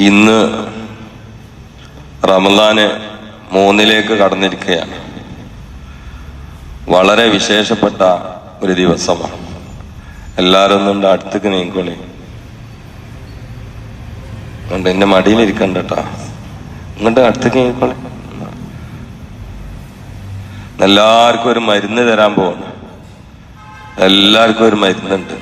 ഇന്ന് റമദാന് 3-ലേക്ക് കടന്നിരിക്കുകയാണ്. വളരെ വിശേഷപ്പെട്ട ഒരു ദിവസമാണ്. എല്ലാവരും ഒന്നുണ്ട് അടുത്തേക്ക് നീങ്ങോളി. അതുകൊണ്ട് എന്റെ മടിയിലിരിക്കണ്ട കേട്ടാ, ഇങ്ങോട്ട് അടുത്തേക്ക് നീങ്ങോളി. എല്ലാവർക്കും ഒരു മരുന്ന് തരാൻ പോവാണ്. എല്ലാവർക്കും ഒരു മരുന്നുണ്ട്.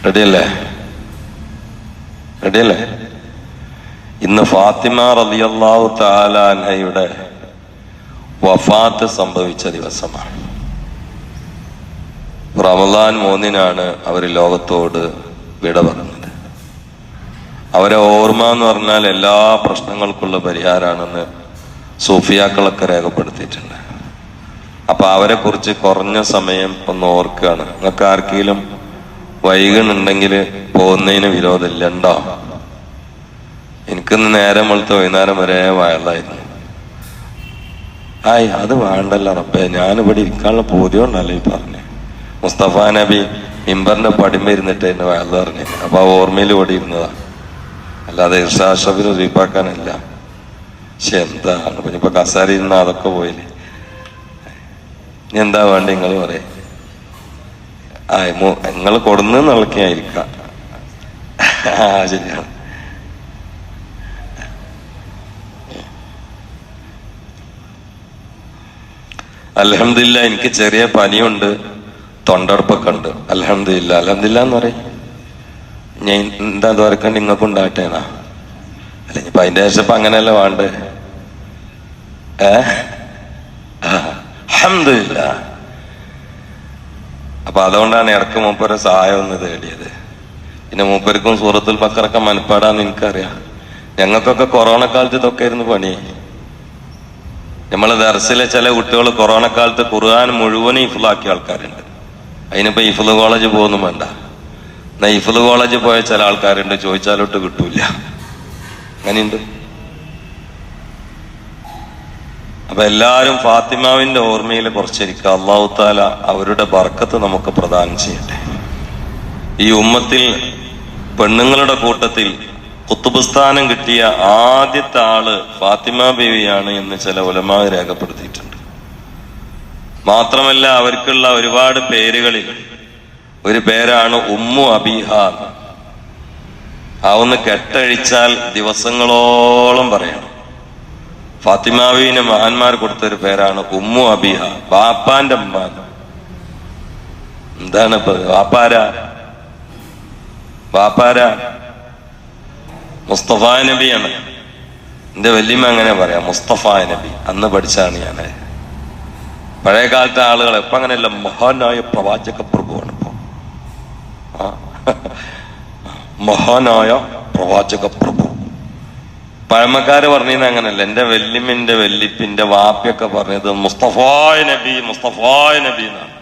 റെഡിയല്ലേ? റെഡിയല്ലേ? ഇന്ന് ഫാത്തിമ റളിയല്ലാഹു തആല അൻഹയുടെ വഫാത്ത് സംഭവിച്ച ദിവസമാണ്. റമദാൻ 3-നാണ് അവർ ലോകത്തോട് വിട പറഞ്ഞത്. അവരെ ഓർമ്മ എന്ന് പറഞ്ഞാൽ എല്ലാ പ്രശ്നങ്ങൾക്കുള്ള പരിഹാരമാണെന്ന് സൂഫിയാക്കളൊക്കെ രേഖപ്പെടുത്തിയിട്ടുണ്ട്. അപ്പൊ അവരെ കുറിച്ച് കുറഞ്ഞ സമയം ഒന്ന് ഓർക്കുകയാണ്. നിങ്ങൾക്ക് ആർക്കെങ്കിലും വൈകുന്നുണ്ടെങ്കിൽ പോകുന്നതിന് വിരോധമില്ല. ഉണ്ടോ? എനിക്കിന്ന് നേരം വെളുത്ത് വൈകുന്നേരം വരെ വയലായിരുന്നു. അത് വേണ്ടല്ലോ റബ്ബേ, ഞാനിവിടെ ഇരിക്കാനുള്ള പൂതി കൊണ്ടല്ലേ ഈ പറഞ്ഞേ. മുസ്തഫ നബി മിമ്പറിന്റെ പടിമ ഇരുന്നിട്ട് എന്നെ വയൽ പറഞ്ഞു. അപ്പൊ ആ ഓർമ്മയിൽ ഓടി ഇരുന്നതാ, അല്ലാതെ ഇർഷാഷബിന് റീപ്പാക്കാനല്ല. പക്ഷെ എന്താണ് ഇപ്പൊ കസാരി ഇരുന്ന അതൊക്കെ പോയില്ലേ. ഇനി എന്താ വേണ്ട നിങ്ങൾ പറയേ? നിങ്ങൾ കൊടുന്ന് നിളക്കായിരിക്കാം. ശരിയാണ്. അൽഹംദുലില്ലാ, എനിക്ക് ചെറിയ പനിയുണ്ട്, തൊണ്ടടുപ്പൊക്കെ ഉണ്ട്. അൽഹംദുലില്ലാ. അൽഹംദുലില്ലാ എന്ന് പറയും. ഞാൻ എന്താ ദ്വാരക്കണ്ട് നിങ്ങൾക്ക് ഉണ്ടാകട്ടേനാ? അല്ല ഇനിയിപ്പൊ അതിന്റെ ശേഷം അങ്ങനെയല്ല വേണ്ടേ? അൽഹംദുലില്ലാ. അപ്പൊ അതുകൊണ്ടാണ് ഇടക്ക് മൂപ്പരെ സഹായം ഒന്ന് തേടിയത്. പിന്നെ മൂപ്പർക്കും സൂറത്തുൽ ബഖറൊക്കെ മനപ്പാടാന്ന് എനിക്കറിയാം. ഞങ്ങൾക്കൊക്കെ കൊറോണ കാലത്ത് ഇതൊക്കെ ആയിരുന്നു പണി. നമ്മളെ ദർസിലെ ചില കുട്ടികൾ കൊറോണ കാലത്ത് ഖുർആൻ മുഴുവനും ഇഫ്ലാക്കിയ ആൾക്കാരുണ്ട്. അതിനിപ്പോ ഇഫ്ള് കോളേജ് പോകുന്നു വേണ്ട. എന്നാ ഇഫ്ള് കോളേജ് പോയ ചില ആൾക്കാരുണ്ട്, ചോദിച്ചാലോട്ട് കിട്ടൂല. അങ്ങനെയുണ്ട്. അപ്പൊ എല്ലാരും ഫാത്തിമാവിന്റെ ഓർമ്മയിൽ കുറച്ചിരിക്കുക. അല്ലാഹു തആല അവരുടെ ബർക്കത്ത് നമുക്ക് പ്രദാനം ചെയ്യട്ടെ. ഈ ഉമ്മത്തിൽ പെണ്ണുങ്ങളുടെ കൂട്ടത്തിൽ ഖുത്ബുസ്ഥാനം കിട്ടിയ ആദ്യത്തെ ആള് ഫാത്തിമ ബീവിയാണ് എന്ന് ചില ഉലമാ രേഖപ്പെടുത്തിയിട്ടുണ്ട്. മാത്രമല്ല അവർക്കുള്ള ഒരുപാട് പേരുകളിൽ ഒരു പേരാണ് ഉമ്മു അബീഹ. ആ ഒന്ന് കെട്ടഴിച്ചാൽ ദിവസങ്ങളോളം പറയണം. ഫാത്തിമ ബീവിന് മഹാന്മാർ കൊടുത്തൊരു പേരാണ് ഉമ്മു അബീഹ, ബാപ്പാന്റെ അമ്മ. എന്താണ് ഇപ്പൊ ബാപ്പാരാ? മുസ്തഫ നബിയാണ്. എന്റെ വല്യമ്മ അങ്ങനെ പറയാം, മുസ്തഫ നബി. അന്ന് പഠിച്ചാണ് ഞാൻ. പഴയ കാലത്തെ ആളുകൾ ഇപ്പൊ അങ്ങനെയല്ല, മഹാനായ പ്രവാചക പ്രഭുവാണ് ഇപ്പൊ. മഹാനായ പ്രവാചക പ്രഭു. പഴമക്കാര് പറഞ്ഞത് അങ്ങനല്ല. എന്റെ വല്യമ്മിന്റെ വല്യപ്പിന്റെ വാപ്പയൊക്കെ പറഞ്ഞത് മുസ്തഫായ് നബി എന്നാണ്.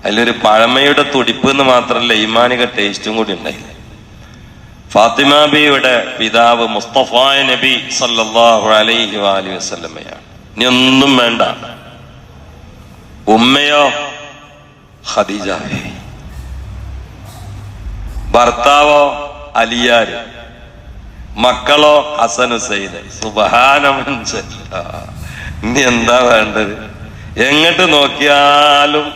അതിലൊരു പഴമയുടെ തുടിപ്പ് എന്ന് മാത്രമല്ല, ഈമാനിക ടേസ്റ്റും കൂടി ഉണ്ടായില്ല. ഫാത്തിമ ബിയുടെ പിതാവ് മുസ്തഫായ് നബി സല്ലല്ലാഹു അലൈഹി വസല്ലമയാണ്. ഇനി ഒന്നും വേണ്ട. ഉമ്മയോ ഖദീജ, ഭർത്താവോ അലിയാര്, മക്കളോ ഹസൻ ഹുസൈന്. സുബ്ഹാനല്ലാഹ്. ഇനി എന്താ വേണ്ടത്? എങ്ങോട്ട് നോക്കിയാലും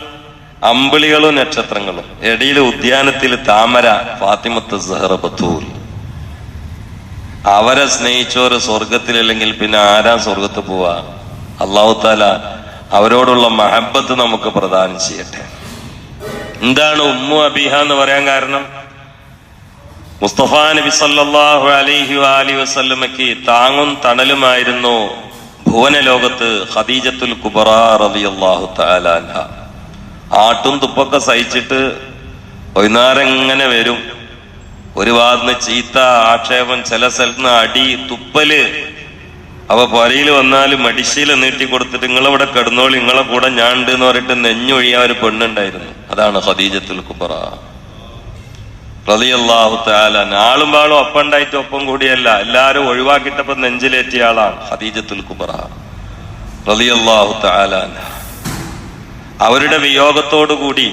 അമ്പിളികളും നക്ഷത്രങ്ങളും. എടയില് ഉദ്യാനത്തിൽ താമര, ഫാത്തിമത്ത് സഹറ ബത്തൂൽ. അവരെ സ്നേഹിച്ചോര് സ്വർഗത്തിലല്ലെങ്കിൽ പിന്നെ ആരാ സ്വർഗത്ത് പോവാ? അല്ലാഹു തആല അവരോടുള്ള മഹബത്ത് നമുക്ക് പ്രദാനം ചെയ്യട്ടെ. എന്താണ് ഉമ്മു അബീഹ എന്ന് പറയാൻ കാരണം? മുസ്തഫ നബി സല്ലല്ലാഹു അലൈഹി വസല്ലമയ്ക്ക് താങ്ങും തണലുമായിരുന്നു ഭുവന ലോകത്ത് ഖദീജത്തുൽ കുബറ റളിയല്ലാഹു തആല അൻഹ. ആട്ടും തുപ്പൊക്കെ സഹിച്ചിട്ട് വൈകുന്നേരം ഇങ്ങനെ വരും. ഒരു ഭാഗത്തുനിന്ന് ചീത്ത ആക്ഷേപം, ചില സ്ഥലത്തുനിന്ന് അടി, തുപ്പല്. അവ പുരയിൽ വന്നാലും മടിശീല നീട്ടി കൊടുത്തിട്ട് നിങ്ങളിവിടെ കിടന്നോളി, നിങ്ങളെ കൂടെ ഞാൻ ഉണ്ട് എന്ന് പറഞ്ഞിട്ട് നെഞ്ഞൊഴിയാൻ ഒരു പെണ്ണുണ്ടായിരുന്നു. അതാണ് ഖദീജത്തുൽ കുബറ റളിയല്ലാഹു തആല. ആളും പാളും ഒപ്പം ഉണ്ടായിട്ട് ഒപ്പം കൂടിയല്ല, എല്ലാരും ഒഴിവാക്കിട്ടപ്പോ നെഞ്ചിലേറ്റിയ ആളാണ് ഖദീജത്തുൽ കുബറ റളിയല്ലാഹു തആല. അവരുടെ വിയോഗത്തോടു കൂടി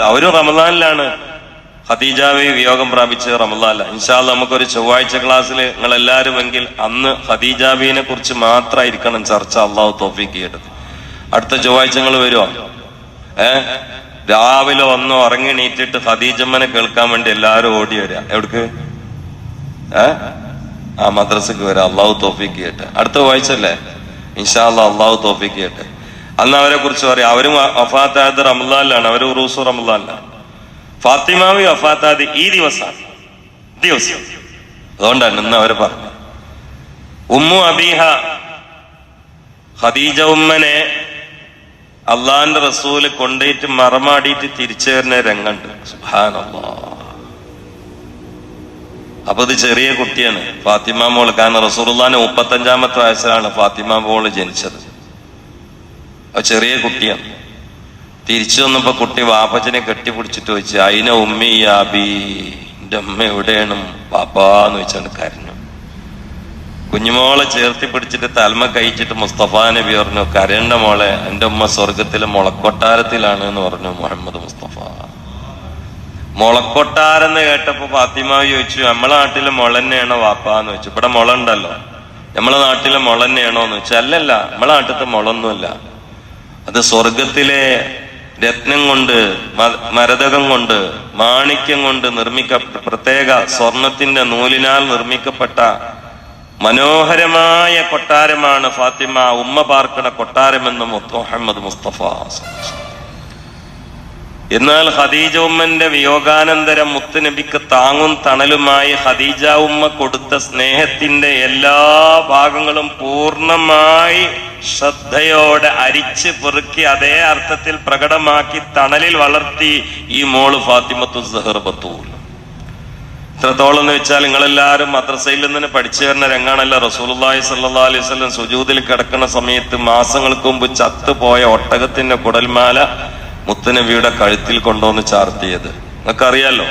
അവരും റമദാനിലാണ്. ഖദീജാവി വിയോഗം പ്രാപിച്ചത് റമദാനിലാണ്. ഇൻഷാ അല്ലാഹ് നമുക്കൊരു ചൊവ്വാഴ്ച ക്ലാസ്സിൽ നിങ്ങൾ എല്ലാവരും എങ്കിൽ അന്ന് ഖദീജാബിനെ കുറിച്ച് മാത്രമായിരിക്കണം ചർച്ച. അള്ളാഹു തൗഫീഖ് ചെയ്യട്ടെ. അടുത്ത ചൊവ്വാഴ്ച നിങ്ങൾ വരുമോ? രാവിലെ ഒന്ന് ഉറങ്ങി നീറ്റിട്ട് ഖദീജമ്മനെ കേൾക്കാൻ വേണ്ടി എല്ലാവരും ഓടി വരിക. എവിടേക്ക്? ആ മദ്രസക്ക് വരാം. അള്ളാഹു തൗഫീഖ് ചെയ്യട്ടെ. അടുത്ത ചൊവ്വാഴ്ചല്ലേ? ഇൻഷാ അല്ലാഹ് അള്ളാഹു തൗഫീഖ് ചെയ്യട്ടെ. അന്ന് അവരെ കുറിച്ച് പറയാം. അവരും വഫാത്തായത് റമദാനിലാണ്. അവര് ഉറൂസ് റമദാനിലാണ്. ഫാത്തിമാവി വഫാത്താത് ഈ ദിവസം. അതുകൊണ്ടാണ് ഇന്ന് അവര് പറഞ്ഞു. ഉമ്മു അബീഹ ഖദീജ ഉമ്മനെ അള്ളാന്റെ റസൂല് കൊണ്ടുപോയിട്ട് മറമാടിയിട്ട് തിരിച്ചു വരുന്ന രംഗണ്ട്. സുബ്ഹാനല്ലാഹ്. അപ്പൊ ഇത് ചെറിയ കുട്ടിയാണ് ഫാത്തിമ മോള്. കാരണം റസൂലുള്ളാഹിന്റെ 35-ാമത്തെ വയസ്സിലാണ് ഫാത്തിമ മോള് ജനിച്ചത്. അത് ചെറിയ കുട്ടിയാണ്. തിരിച്ചു വന്നപ്പോ കുട്ടി വാപ്പച്ചനെ കെട്ടിപ്പിടിച്ചിട്ട് വെച്ച് അയിന ഉമ്മി യാബി, എന്റെ അമ്മ എവിടെയാണ് പാപ്പാന്ന് വെച്ചാണ് കരഞ്ഞു. കുഞ്ഞുമോളെ ചേർത്തി പിടിച്ചിട്ട് തൽമ കഴിച്ചിട്ട് മുസ്തഫ നബി പറഞ്ഞു, കരണ്ട മോളെ, എന്റെ ഉമ്മ സ്വർഗത്തിലെ മുളക്കൊട്ടാരത്തിലാണ് എന്ന് പറഞ്ഞു മുഹമ്മദ് മുസ്തഫ. മുളക്കൊട്ടാരെന്ന് കേട്ടപ്പോ ഫാത്തിമ ചോദിച്ചു, നമ്മളെ നാട്ടിലെ മുള തന്നെയാണോ വാപ്പാന്ന് വെച്ചു. ഇവിടെ മുള ഉണ്ടല്ലോ, നമ്മളെ നാട്ടിലെ മുള തന്നെയാണോന്ന് വെച്ചാൽ അല്ലല്ല, നമ്മളെ നാട്ടിലത്തെ മുളൊന്നുമല്ല, അത് സ്വർഗത്തിലെ രത്നം കൊണ്ട്, മരതകം കൊണ്ട്, മാണിക്യം കൊണ്ട് പ്രത്യേക സ്വർണത്തിന്റെ നൂലിനാൽ നിർമ്മിക്കപ്പെട്ട മനോഹരമായ കൊട്ടാരമാണ് ഫാത്തിമ ഉമ്മ പാർക്കണ കൊട്ടാരമെന്ന് മുഹമ്മദ് മുസ്തഫ. എന്നാൽ ഖദീജ ഉമ്മന്റെ വിയോഗാനന്തരം മുത്തുനബിക്ക് താങ്ങും തണലുമായി ഖദീജ ഉമ്മ കൊടുത്ത സ്നേഹത്തിന്റെ എല്ലാ ഭാഗങ്ങളും പൂർണ്ണമായി ശ്രദ്ധയോടെ അരിച്ച് പെറുക്കി അതേ അർത്ഥത്തിൽ പ്രകടമാക്കി തണലിൽ വളർത്തി ഈ മോള് ഫാത്തിമത്തു സഹർ ബത്തൂൽ. ഇത്രത്തോളം എന്ന് വെച്ചാൽ നിങ്ങളെല്ലാവരും മദ്രസയിൽ നിന്ന് പഠിച്ചു വരുന്ന രംഗാണല്ലോ. റസൂലുള്ളാഹി സ്വല്ലല്ലാഹു അലൈഹി വസല്ലം സുജൂദിൽ കിടക്കുന്ന സമയത്ത് മാസങ്ങൾക്ക് മുമ്പ് ചത്തുപോയ ഒട്ടകത്തിന്റെ കുടൽമാല മുത്തുനബിയുടെ കഴുത്തിൽ കൊണ്ടുവന്ന് ചാർത്തിയത് നിങ്ങൾക്കറിയാലോ.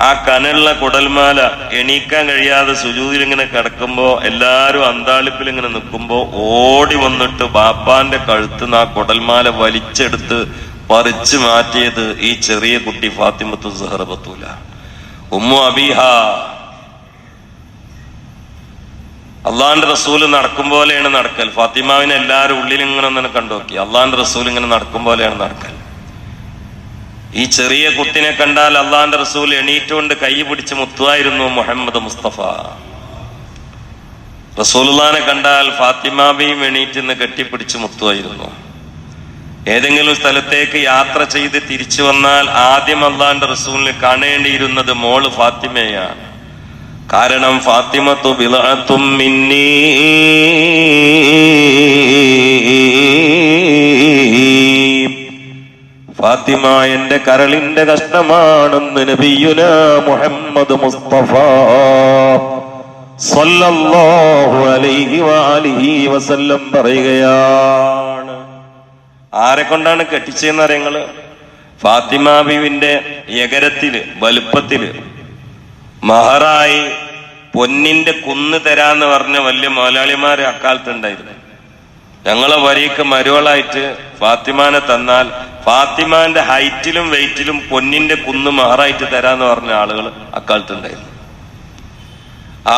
ആ കനുള്ള കുടൽമാല എണീക്കാൻ കഴിയാതെ സുജൂദിൽ ഇങ്ങനെ കിടക്കുമ്പോ എല്ലാരും അന്താളിപ്പിൽ ഇങ്ങനെ നിൽക്കുമ്പോ ഓടി വന്നിട്ട് ബാപ്പാന്റെ കഴുത്തുനിന്ന് ആ കുടൽമാല വലിച്ചെടുത്ത് പറിച്ചു മാറ്റിയത് ഈ ചെറിയ കുട്ടി ഫാത്തിമത്തു സഹറ ബത്തൂല ഉമ്മു അബീഹ. അള്ളാന്റെ റസൂല് നടക്കും പോലെയാണ് നടക്കൽ. ഫാത്തിമാവിനെ എല്ലാവരും ഉള്ളിൽ ഇങ്ങനെ ഒന്ന് കണ്ടുനോക്കി. അള്ളാന്റെ റസൂൽ ഇങ്ങനെ നടക്കും പോലെയാണ് നടക്കൽ. ഈ ചെറിയ കുട്ടിനെ കണ്ടാൽ അള്ളാന്റെ റസൂൽ എണീറ്റുകൊണ്ട് കൈ പിടിച്ച് മുത്തുവായിരുന്നു മുഹമ്മദ് മുസ്തഫ. റസൂലുള്ളാഹിനെ കണ്ടാൽ ഫാത്തിമാബിയും എണീറ്റെന്ന് കെട്ടിപ്പിടിച്ച് മുത്തുവായിരുന്നു. ഏതെങ്കിലും സ്ഥലത്തേക്ക് യാത്ര ചെയ്ത് തിരിച്ചു വന്നാൽ ആദ്യം അള്ളാന്റെ റസൂലിനെ കാണേണ്ടിയിരുന്നത് മോള് ഫാത്തിമയാണ്. കാരണം ഫാത്തിമത്തു ബിളഅത്തും മിന്നീ, ഫാത്തിമ എന്റെ കരളിന്റെ കഷ്ണമാണെന്ന് നബിയുനാ മുഹമ്മദ് മുസ്തഫ സല്ലല്ലാഹു അലൈഹി വആലിഹി വസല്ലം പറയുകയാണ്. ആരെ കൊണ്ടാണ് കെട്ടിച്ചതെന്ന് അറിയങ്ങള്? ഫാത്തിമ ബീവിന്റെ എകരത്തില് വലുപ്പത്തില് മഹറായി പൊന്നിന്റെ കുന്ന് തരാന്ന് പറഞ്ഞ വലിയ മുതലാളിമാര് അക്കാലത്തുണ്ടായിരുന്നു. ഞങ്ങളെ വരിക്ക് മരുവളായിട്ട് ഫാത്തിമാനെ തന്നാൽ ഫാത്തിമാന്റെ ഹൈറ്റിലും വെയിറ്റിലും പൊന്നിന്റെ കുന്ന് മഹറായിട്ട് തരാന്ന് പറഞ്ഞ ആളുകൾ അക്കാലത്തുണ്ടായിരുന്നു.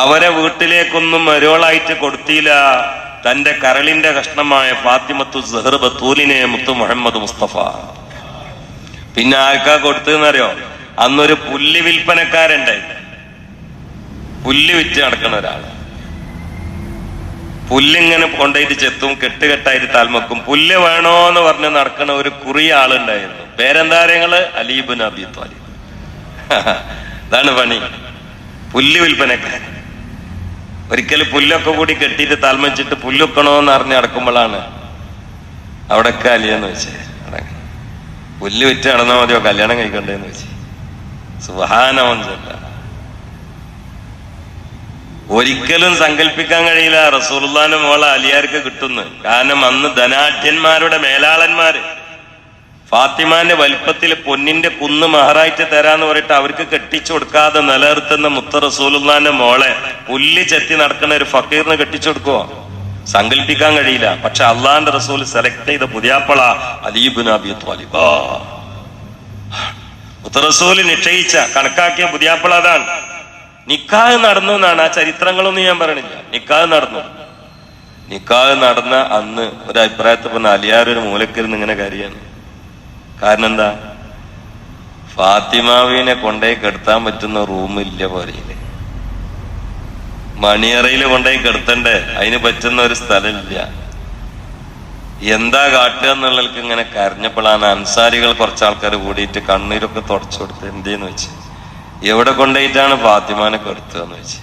അവരെ വീട്ടിലേക്കൊന്നും മരുവളായിട്ട് കൊടുത്തില്ല. തന്റെ കരളിന്റെ കഷ്ണമായ ഫാത്തിമത്തു സഹർ ബത്തൂലിനെ മുത്തു മുഹമ്മദ് മുസ്തഫ. പിന്നെ ആർക്കാ കൊടുത്തതെന്നറിയോ? അന്നൊരു പുല്ല് വിൽപ്പനക്കാരുണ്ടായി. പുല്ല് വിറ്റ് നടക്കുന്ന ഒരാള്. പുല്ലിങ്ങനെ കൊണ്ടുപോയിട്ട് ചെത്തും, കെട്ടുകെട്ടായിട്ട് താൽമക്കും. പുല്ല് വേണോന്ന് പറഞ്ഞ് നടക്കുന്ന ഒരു കുറിയ ആളുണ്ടായിരുന്നു. പേരെന്താ നിങ്ങള്? അലി ഇബ്നു അബീ ത്വാലിബ്. അതാണ് പണി, പുല്ല് വിൽപ്പനക്കാരൻ. ഒരിക്കൽ പുല്ലൊക്കെ കൂടി കെട്ടിയിട്ട് താൽമച്ചിട്ട് പുല്ല് വെക്കണോന്ന് അറിഞ്ഞ് നടക്കുമ്പോഴാണ് അവിടെയൊക്കെ അലിയെന്ന് വെച്ചേ, പുല്ല് വിറ്റ് നടന്നാൽ മതിയോ കല്യാണം കഴിക്കണ്ടേന്ന് വെച്ച്. സുബ്ഹാനല്ലാഹ്. ഒരിക്കലും സങ്കല്പിക്കാൻ കഴിയില്ല റസൂലുള്ളാഹിന്റെ മോളെ അലിയാർക്ക് കിട്ടുന്നു. കാരണം അന്ന് ധനാഢ്യന്മാരുടെ മേലാളന്മാര് ഫാത്തിമാന്റെ വലിപ്പത്തിൽ പൊന്നിന്റെ കുന്ന് മഹറായിട്ട് തരാന്ന് പറഞ്ഞിട്ട് അവർക്ക് കെട്ടിച്ചു കൊടുക്കാതെ നിലനിർത്തുന്ന മുത്ത റസൂലുള്ളാഹിന്റെ മോളെ പുല്ല് ചെത്തി നടക്കുന്ന ഒരു ഫക്കീറിന് കെട്ടിച്ചു കൊടുക്കുവോ? സങ്കല്പിക്കാൻ കഴിയില്ല. പക്ഷെ അള്ളാന്റെ റസൂൽ സെലക്ട് ചെയ്ത പുതിയാപ്പള അലി ഇബ്നു അബീ ത്വാലിബ്. റസൂല് നിശ്ചയിച്ച കണക്കാക്കിയ പുതിയാപ്പള അതാണ്. നിക്കാഹ് നടന്നു എന്നാണ്. ആ ചരിത്രങ്ങളൊന്നും ഞാൻ പറയണില്ല. നിക്കാഹ് നടന്ന അന്ന് ഒരു അഭിപ്രായത്തിൽ പറഞ്ഞ അലിയാരൊരു മൂലക്കിരുന്ന് ഇങ്ങനെ കരയാണ്. കാരണം എന്താ? ഫാത്തിമാവിനെ കൊണ്ടുപോയി കെടുത്താൻ പറ്റുന്ന റൂമില്ല പോലെയില്ലേ, മണിയറയിൽ കൊണ്ടുപോയി കെടുത്തണ്ടേ, അതിന് പറ്റുന്ന ഒരു സ്ഥലമില്ല. എന്താ കാട്ടുക എന്നുള്ളവർക്ക് ഇങ്ങനെ കരഞ്ഞപ്പോഴാണ് അൻസാരികൾ കുറച്ചാൾക്കാർ കൂടിയിട്ട് കണ്ണീരൊക്കെ തുടച്ചു കൊടുത്ത് എന്തേന്ന് വെച്ച്, എവിടെ കൊണ്ടുപോയിട്ടാണ് ഫാത്തിമാനെ കെടുത്തുക എന്ന് വെച്ച്.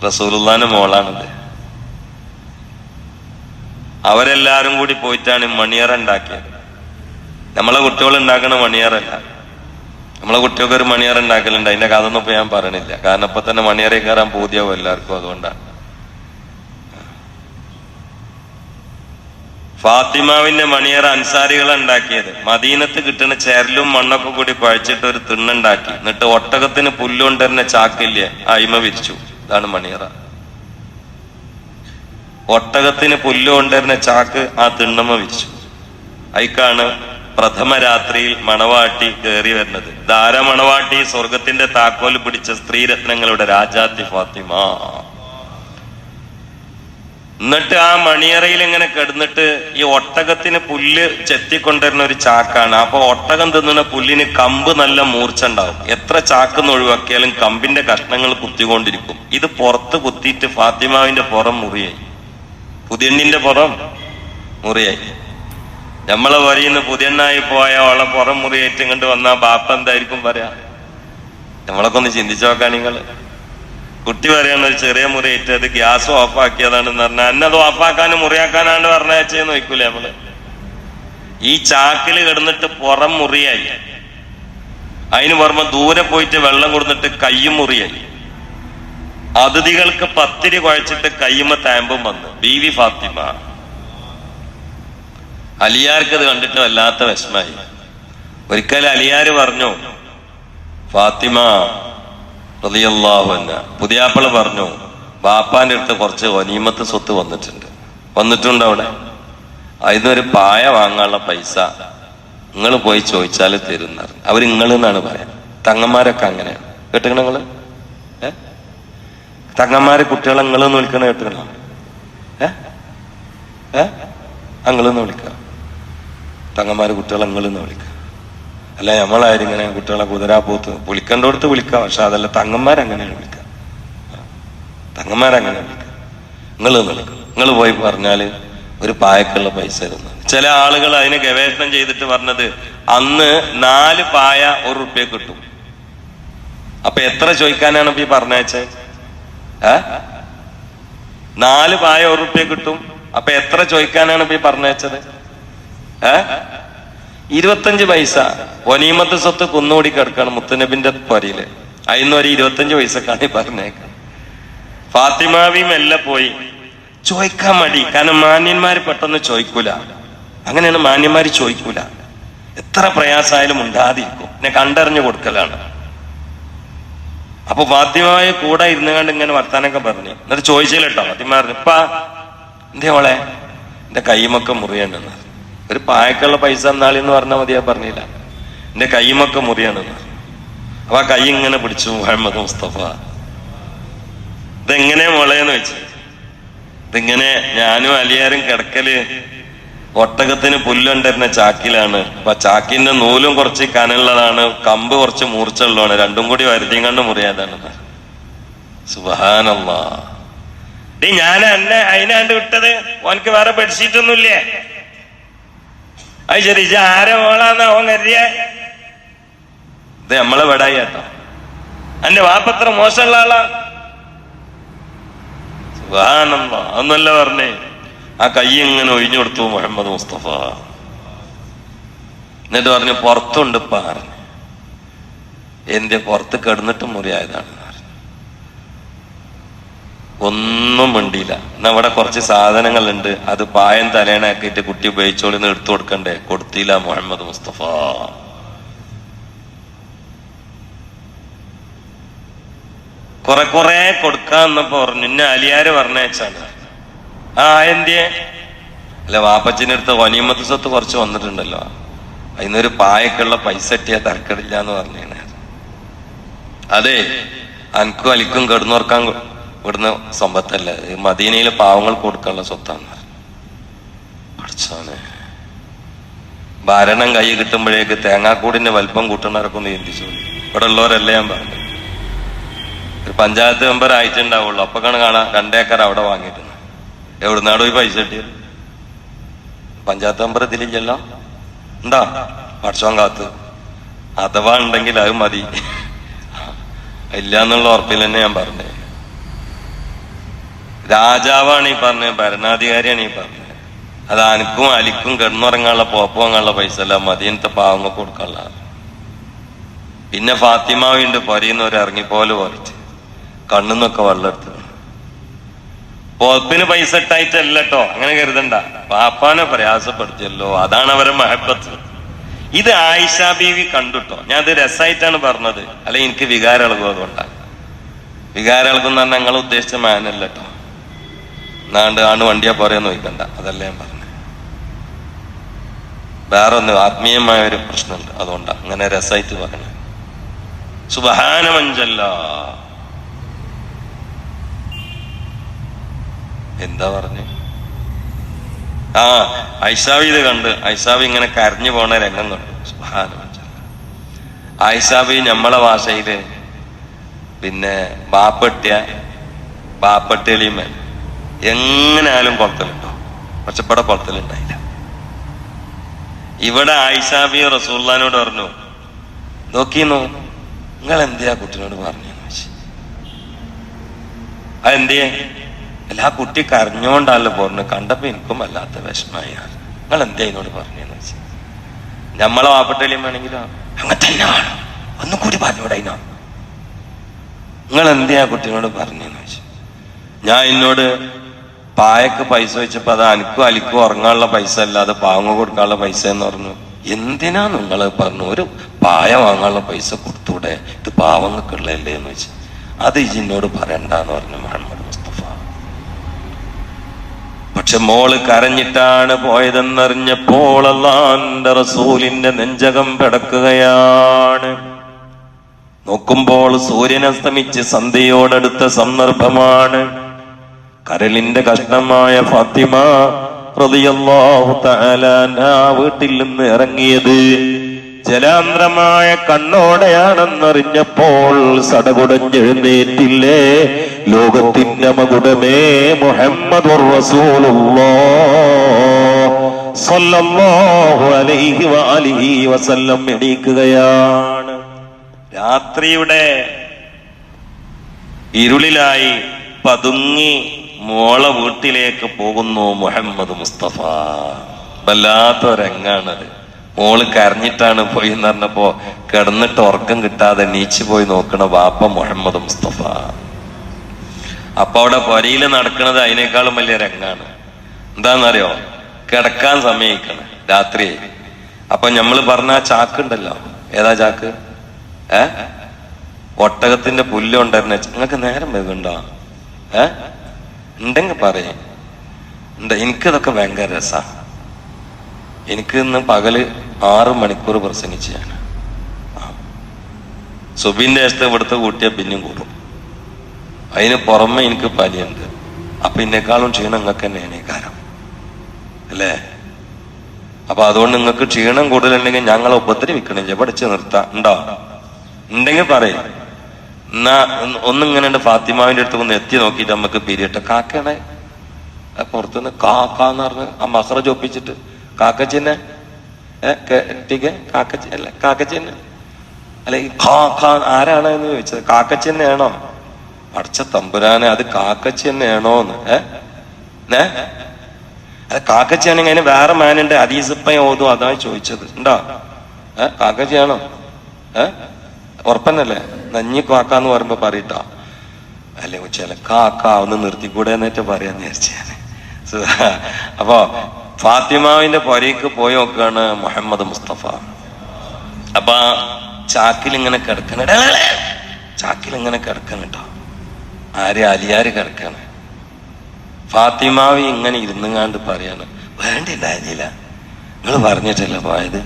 റസൂലുള്ളാന്റെ മോളാണിത്. അവരെല്ലാരും കൂടി പോയിട്ടാണ് മണിയറ ഉണ്ടാക്കിയത്. നമ്മളെ കുട്ടികൾ ഉണ്ടാക്കണ മണിയറല്ല. നമ്മളെ കുട്ടികൾക്ക് ഒരു മണിയറ ഉണ്ടാക്കലുണ്ട്. അതിന്റെ കഥ ഒന്നും ഇപ്പൊ ഞാൻ പറയണില്ല. കാരണം ഇപ്പൊ തന്നെ മണിയറയിൽ കയറാൻ പൂതിയാവും എല്ലാവർക്കും. അതുകൊണ്ടാണ് ഫാത്തിമാവിന്റെ മണിയറ അൻസാരികളെ ഉണ്ടാക്കിയത്. മദീനത്ത് കിട്ടുന്ന ചേരലും മണ്ണൊക്കെ കൂടി കുഴച്ചിട്ട് ഒരു തിണ്ണുണ്ടാക്കി. എന്നിട്ട് ഒട്ടകത്തിന് പുല്ലുകൊണ്ടിരുന്ന ചാക്കില്ലേ അയിമ വിരിച്ചു. ഇതാണ് മണിയറ. ഒട്ടകത്തിന് പുല്ല് കൊണ്ടിരുന്ന ചാക്ക് ആ തിണ്ണമ്മ വിരിച്ചു. അയക്കാണ് പ്രഥമ രാത്രിയിൽ മണവാട്ടി കയറി വരുന്നത്. ധാരാ മണവാട്ടി സ്വർഗത്തിന്റെ താക്കോൽ പിടിച്ച സ്ത്രീരത്നങ്ങളുടെ രാജാത്തി ഫാത്തിമ. എന്നിട്ട് ആ മണിയറയിൽ ഇങ്ങനെ കിടന്നിട്ട് ഈ ഒട്ടകത്തിന് പുല്ല് ചെത്തിക്കൊണ്ടിരുന്ന ഒരു ചാക്കാണ്. അപ്പൊ ഒട്ടകം തിന്നുന്ന പുല്ലിന് കമ്പ് നല്ല മൂർച്ച ഉണ്ടാവും. എത്ര ചാക്കെന്ന് ഒഴിവാക്കിയാലും കമ്പിന്റെ കഷ്ണങ്ങൾ കുത്തിക്കൊണ്ടിരിക്കും. ഇത് പുറത്ത് കുത്തിയിട്ട് ഫാത്തിമാവിന്റെ പുറം മുറിയായി, പുതിയണ്ണിന്റെ പുറം മുറിയായി. നമ്മളെ വരിന്ന് പുതിയണ്ണായി പോയ അവളെ പുറം മുറിയേറ്റ് ഇങ്ങോട്ട് വന്നാ ബാപ്പ എന്തായിരിക്കും പറയാ? നമ്മളൊക്കെ ഒന്ന് ചിന്തിച്ചു നോക്കാൻ. നിങ്ങള് കുട്ടി പറയാണ് ഒരു ചെറിയ മുറിയേറ്റ് അത് ഗ്യാസ് ഓഫാക്കിയതാണെന്ന് പറഞ്ഞാൽ എന്നത് ഓഫാക്കാനും മുറിയാക്കാനാണ്ട് പറഞ്ഞയച്ചെന്ന് വയ്ക്കൂലേ നമ്മള്? ഈ ചാക്കില് കിടന്നിട്ട് പുറം മുറിയായി. അതിന് പുറമെ ദൂരെ പോയിട്ട് വെള്ളം കൊടുത്തിട്ട് കയ്യും മുറിയായി. അതിഥികൾക്ക് പത്തിരി കുഴച്ചിട്ട് കയ്യുമ്മ താമ്പും വന്ന് ബീവി ഫാത്തിമ. അലിയാർക്ക് അത് കണ്ടിട്ട് വല്ലാത്ത വിഷമായി. ഒരിക്കൽ അലിയാര് പറഞ്ഞു, ഫാത്തിമ റളിയല്ലാഹു അൻഹ, പുതിയാപ്പള പറഞ്ഞു, ബാപ്പാന്റെ അടുത്ത് കുറച്ച് ഗനീമത്ത് സ്വത്ത് വന്നിട്ടുണ്ട് അവിടെ. അതിനൊരു പായ വാങ്ങാനുള്ള പൈസ നിങ്ങൾ പോയി ചോദിച്ചാൽ തരുന്ന. അവർ നിങ്ങളെന്നാണ് പറയാം. തങ്ങന്മാരൊക്കെ അങ്ങനെയാണ്. കേട്ടിക്കണ നിങ്ങള്? തങ്ങന്മാരെ കുട്ടികളെ നിങ്ങളെന്ന് വിളിക്കണ കേട്ടിക്കണോ? അങ്ങളെന്ന് വിളിക്കുക. തങ്ങന്മാര് കുട്ടികളെ നിങ്ങളെന്ന് വിളിക്കുക. അല്ല നമ്മളാരും ഇങ്ങനെ കുട്ടികളെ കുതിരാപ്പൂത്ത് വിളിക്കേണ്ടടുത്ത് വിളിക്കാം. പക്ഷെ അതല്ല, തങ്ങന്മാരങ്ങനെയാണ് വിളിക്കുക. തങ്ങന്മാരങ്ങനെ വിളിക്കുക. നിങ്ങളെന്ന് വിളിക്കുക. നിങ്ങൾ പോയി പറഞ്ഞാല് ഒരു പായക്കുള്ള പൈസ തരുന്നു. ചില ആളുകൾ അതിന് ഗവേഷണം ചെയ്തിട്ട് പറഞ്ഞത് അന്ന് 4 പായ 1 റുപ്യ കിട്ടും. അപ്പൊ എത്ര ചോദിക്കാനാണ് ഇപ്പൊ ഈ പറഞ്ഞയച്ചേ? 4 പായ 1 റുപ്യ കിട്ടും. അപ്പൊ എത്ര ചോദിക്കാനാണ് ഇപ്പൊ ഈ പറഞ്ഞയച്ചത്? 25 പൈസ. ഗനീമത്ത് സ്വത്ത് കുന്നുകൂടി കിടക്കാണ് മുത്തുനബിന്റെ പൊരയില്. അതിന്നൊരു 25 പൈസക്കാണ് ഈ പറഞ്ഞേക്ക. ഫാത്തിമാവി മെല്ലെ പോയി. ചോദിക്കാൻ മടി. കാരണം മാന്യന്മാര് പെട്ടെന്ന് ചോദിക്കൂല. അങ്ങനെയാണ്, മാന്യന്മാര് ചോദിക്കൂല. എത്ര പ്രയാസമായാലും ഉണ്ടാതിരിക്കും. എന്നെ കണ്ടറിഞ്ഞു കൊടുക്കലാണ്. അപ്പൊ ഫാത്തിമായെ കൂടെ ഇരുന്നുകൊണ്ട് ഇങ്ങനെ വർത്താനൊക്കെ പറഞ്ഞു. എന്നിട്ട് ചോദിച്ചില്ല കേട്ടോ. ഫാത്തിമ പറഞ്ഞു, ഇപ്പാ എന്തേ മോളെ എന്റെ കൈമൊക്കെ മുറിയാണെന്ന്. ഒരു പായക്കുള്ള പൈസ എന്നാളിന്ന് പറഞ്ഞാൽ മതിയാ. പറഞ്ഞില്ല, എന്റെ കൈമൊക്കെ മുറിയാണെന്ന്. അപ്പൊ ആ കൈ ഇങ്ങനെ പിടിച്ചു മുഹമ്മദ് മുസ്തഫ. ഇതെങ്ങനെ മോളെന്ന് വെച്ച്, ഇതിങ്ങനെ ഞാനും അലിയാരും കിടക്കല് ഒട്ടകത്തിന് പുല്ലുണ്ടിരുന്ന ചാക്കിലാണ്. അപ്പൊ ചാക്കിന്റെ നൂലും കുറച്ച് കനമുള്ളതാണ്, കമ്പ് കുറച്ച് മൂർച്ചുള്ളതാണ്. രണ്ടും കൂടി വരുത്തിയും കണ്ട് മുറിയാതാണ്. സുബ്ഹാനല്ലാഹ്. ഞാൻ എന്നെ അതിനാണ്ട് വിട്ടത്. ഓനക്ക് വേറെ ബെഡ്ഷീറ്റ് ഒന്നുമില്ലേ? അത് ശരി, ആരെ മോളാന്ന് അവൻ കരുതിയേ? ഇത് നമ്മളെ വെടായി കേട്ടോ. എന്റെ വാപ്പത്ര മോശമുള്ള ആളാ? സുബ്ഹാനല്ലാഹ്. അതൊന്നല്ല പറഞ്ഞേ. ആ കൈ ഇങ്ങനെ ഒഴിഞ്ഞു കൊടുത്തു മുഹമ്മദ് മുസ്തഫ. എന്നിട്ട് പറഞ്ഞു, പുറത്തുണ്ട് പറഞ്ഞു. എന്റെ പുറത്ത് കിടന്നിട്ട് മുറിയായതാണ്. ഒന്നും മിണ്ടിയില്ല. എന്നാ അവിടെ കുറച്ച് സാധനങ്ങളുണ്ട്, അത് പായം തലേണാക്കിയിട്ട് കുട്ടി ഉപയോഗിച്ചോളിന്ന് എടുത്തു കൊടുക്കണ്ടേ? കൊടുത്തില്ല മുഹമ്മദ് മുസ്തഫ. കുറെ കൊടുക്കാന്നപ്പോ പറഞ്ഞു, ഇന്ന അലിയാര് പറഞ്ഞയച്ചാണ്. എന്തിയെ? അല്ല, വാപ്പച്ചിന്റെ അടുത്ത് വനീമത്ത് സ്വത്ത് കുറച്ച് വന്നിട്ടുണ്ടല്ലോ, അതിനൊരു പായക്കുള്ള പൈസ എത്തിയാ തരക്കടില്ല എന്ന് പറഞ്ഞാണ്. അതെ, അനക്കും അലിക്കും കിടന്നുറക്കാൻ ഇവിടുന്ന് സമ്പത്തല്ല, മദീനയിലെ പാവങ്ങൾ കൊടുക്കാനുള്ള സ്വത്താണ്. പഠിച്ചോനെ, ഭരണം കൈ കിട്ടുമ്പോഴേക്ക് തേങ്ങാക്കൂടിന്റെ വലിപ്പം കൂട്ടുന്നവരൊക്കെ ചിന്തിച്ചു. ഇവിടെ ഉള്ളവരല്ലേ ഞാൻ പറഞ്ഞു. ഒരു പഞ്ചായത്ത് മെമ്പർ ആയിട്ടുണ്ടാവുള്ളൂ, അപ്പൊ കാണാം 2 ഏക്കർ അവിടെ വാങ്ങിയിട്ടുണ്ട്. എവിടുന്നാടോ ഈ പൈസ കിട്ടിയത്? പഞ്ചായത്ത് മെമ്പർ ഇതിലില്ലല്ലോ. എന്താ പഠിച്ചോൻ കാത്ത്? അഥവാ ഉണ്ടെങ്കിൽ അത് മതി, ഇല്ല എന്നുള്ള ഉറപ്പിൽ തന്നെ ഞാൻ പറഞ്ഞേ. രാജാവാണ് ഈ പറഞ്ഞത്, ഭരണാധികാരിയാണ് ഈ പറഞ്ഞത്. അത് അനക്കും അലിക്കും കിടന്നുറങ്ങാനുള്ള പോപ്പ് വാങ്ങാനുള്ള പൈസ അല്ല, മദീനത്തെ പാവങ്ങൾക്ക് കൊടുക്കാനുള്ള. പിന്നെ ഫാത്തിമാവുണ്ട് പൊരയുന്ന ഒരു ഇറങ്ങിപ്പോലെ പോലിട്ട് കണ്ണുന്നൊക്കെ വെള്ളമെടുത്ത്. പോപ്പിന് പൈസ ഇട്ടായിട്ടല്ല കേട്ടോ, അങ്ങനെ കരുതണ്ട. പാപ്പാനെ പ്രയാസപ്പെടുത്തിയല്ലോ, അതാണ് അവരെ മഹബത്ത്. ഇത് ആയിഷ ബീവി കണ്ടുട്ടോ. ഞാൻ അത് രസമായിട്ടാണ് പറഞ്ഞത്, അല്ലെ എനിക്ക് വികാരം ഇളകും. അതുകൊണ്ടാണ് വികാരം ഇളകുന്ന പറഞ്ഞാൽ നിങ്ങൾ ഉദ്ദേശിച്ച മാനല്ല കേട്ടോ. എന്നാണ്ട് ആണ് വണ്ടിയാ പോരെന്ന് നോക്കണ്ട, അതല്ല ഞാൻ പറഞ്ഞത്. വേറെ ഒന്ന് ആത്മീയമായ ഒരു പ്രശ്നമുണ്ട്, അതുകൊണ്ടാണ് അങ്ങനെ രസമായിട്ട് പറയണത്. സുബ്ഹാനമഞ്ചല്ല. എന്താ പറഞ്ഞേ? ഐഷാവി ഇത് കണ്ട്, ഐഷാവി ഇങ്ങനെ കരഞ്ഞു പോണ രംഗം കണ്ടു. സുബ്ഹാനമഞ്ചല്ല. ഐഷാവി നമ്മളെ ഭാഷയില് പിന്നെ ബാപ്പട്ടിയലിമേ എങ്ങനെയാലും കുളത്തിലുണ്ടോ, പക്ഷെ ഇവിടെ കുളത്തിലുണ്ടായില്ല. ഇവിടെ ആയിഷാബി റസൂലുള്ളാഹിനോട് പറഞ്ഞു, നോക്കിന്നോ നിങ്ങൾ എന്തിയാ കുട്ടിനോട് പറഞ്ഞെന്ന് വെച്ച്. അതെന്തിയെ? അല്ല, ആ കുട്ടി കരഞ്ഞോണ്ടല്ലോ പറഞ്ഞു. കണ്ടപ്പോ എനിക്കും വല്ലാത്ത വിഷമായി. നിങ്ങൾ എന്തിയാ അതിനോട് പറഞ്ഞെന്ന് വെച്ച്. നമ്മളെ വാപ്പട്ടലിയും വേണമെങ്കിലോ അങ്ങനെ തന്നെയാണ്, ഒന്നും കൂടി പറഞ്ഞൂടായിനോ. നിങ്ങൾ എന്തിയാ കുട്ടിനോട് പറഞ്ഞെന്ന് വെച്ച്. ഞാൻ എന്നോട് പായക്ക് പൈസ വെച്ചപ്പോ അത് അനക്കും അലിക്കും ഉറങ്ങാനുള്ള പൈസ അല്ല, അത് പാവങ്ങ കൊടുക്കാനുള്ള പൈസ എന്ന് പറഞ്ഞു. എന്തിനാ നിങ്ങൾ പറഞ്ഞു? ഒരു പായ വാങ്ങാനുള്ള പൈസ കൊടുത്തൂടെ, ഇത് പാവങ്ങൾക്കുള്ളല്ലേ എന്ന് വെച്ച്. അത് ഇജിന്നോട് പറയണ്ടെന്ന് പറഞ്ഞു മുഹമ്മദ് മുസ്തഫ. പക്ഷെ മോള് കരഞ്ഞിട്ടാണ് പോയതെന്നറിഞ്ഞപ്പോൾ അല്ലാഹുവിന്റെ റസൂലിന്റെ നെഞ്ചകം പിടക്കുകയാണ്. നോക്കുമ്പോൾ സൂര്യൻ അസ്തമിച്ച് സന്ധ്യയോടടുത്ത സന്ദർഭമാണ്. കരളിന്റെ കഷ്ണമായ ഫാത്തിമ റളിയല്ലാഹു തആല അൻഹാ വീട്ടിൽ നിന്ന് ഇറങ്ങിയത് ജലാന്ത്രമായ കണ്ണോടെയാണെന്നറിഞ്ഞപ്പോൾ സടകുടഞ്ഞെഴുന്നേറ്റില്ലേ ലോകത്തിന്റെ മകുടമേ മുഹമ്മദുർ റസൂലുള്ളാഹ് സ്വല്ലല്ലാഹു അലൈഹി വഅലിഹി വസല്ലം എണീക്കുകയാണ്. രാത്രിയുടെ ഇരുളിലായി പതുങ്ങി മോളെ വീട്ടിലേക്ക് പോകുന്നു മുഹമ്മദ് മുസ്തഫ. വല്ലാത്ത രംഗാണത്. മോള് കരഞ്ഞിട്ടാണ് പോയി എന്ന് പറഞ്ഞപ്പോ കിടന്നിട്ട് ഉറക്കം കിട്ടാതെ നീച്ചു പോയി നോക്കണ വാപ്പ മുഹമ്മദ് മുസ്തഫ. അപ്പൊ അവിടെ പൊരയില് നടക്കുന്നത് അതിനേക്കാളും വലിയ രംഗാണ്. എന്താന്നറിയോ? കിടക്കാൻ സമയിക്കണം രാത്രി. അപ്പൊ ഞമ്മള് പറഞ്ഞ ആ ചാക്കുണ്ടല്ലോ, ഏതാ ചാക്ക്? ഒട്ടകത്തിന്റെ പുല്ല് ഉണ്ടായിരുന്ന. നിങ്ങൾക്ക് നേരം വേഗണ്ടോ? ഉണ്ടെങ്കിൽ പറയേ. എനിക്കിതൊക്കെ ഭയങ്കര രസാ. എനിക്ക് ഇന്ന് പകല് 6 മണിക്കൂർ പ്രസംഗിച്ച് ഞാൻ സുബിന്റെ ശേഷത്തെ ഇവിടുത്തെ കൂട്ടിയാ പിന്നെയും കൂടും. അതിന് പുറമെ എനിക്ക് പനിയുണ്ട്. അപ്പൊ എന്നെക്കാളും ക്ഷീണം നിങ്ങൾക്ക് തന്നെയാണ് ഈ കാര്യം അല്ലേ? അപ്പൊ അതുകൊണ്ട് നിങ്ങൾക്ക് ക്ഷീണം കൂടുതലുണ്ടെങ്കിൽ ഞങ്ങളെ ഉപദ്രവിക്കണില്ല, പഠിച്ച് നിർത്താം. ഉണ്ടോ? ഉണ്ടെങ്കിൽ പറയും. എന്നാ ഒന്നിങ്ങനെ ഫാത്തിമാവിന്റെ അടുത്ത് ഒന്ന് എത്തി നോക്കിയിട്ട് നമുക്ക് പിരിയട്ടെ. കാക്കയുടെ പുറത്തുനിന്ന് കാക്കാന്ന് പറഞ്ഞ് ആ മഹ്റജ് ഒപ്പിച്ചിട്ട് കാക്കച്ചിന്നെ അല്ല കാക്കച്ചിന്നെ അല്ല ഈ ആരാണ് എന്ന് ചോദിച്ചത്. കാക്കച്ചിന്നെയാണോ? അടച്ച തമ്പുരാനെ, അത് കാക്കച്ചി തന്നെയാണോന്ന്. അത് കാക്കച്ചിയാണെങ്കിൽ അതിന് വേറെ മാനുണ്ട്, ഹദീസിപ്പയും ഓതും, അതാണ് ചോദിച്ചത്. ഉണ്ടോ? കാക്കച്ചിയാണോ? ഉറപ്പന്നല്ലേ? നഞ്ഞി കാക്കാന്ന് പറയുമ്പോ പറയട്ടോ. അല്ലെ ചില കാക്ക ഒന്ന് നിർത്തിക്കൂടെ എന്നിട്ട് പറയാന്ന് വിചാരിച്ചാണ്. അപ്പൊ ഫാത്തിമാവിന്റെ പൊരയ്ക്ക് പോയി നോക്കുകയാണ് മുഹമ്മദ് മുസ്തഫ. അപ്പൊ ചാക്കിലിങ്ങനെ കിടക്കണ, ചാക്കിലിങ്ങനെ കിടക്കണം കേട്ടോ. ആര്? അലിയാര് കിടക്കാണ്. ഫാത്തിമാവി ഇങ്ങനെ ഇരുന്നുങ്ങാണ്ട് പറയാണ്, വേണ്ടിണ്ടായിരുന്നില്ല, നിങ്ങൾ പറഞ്ഞിട്ടല്ല പോയത്,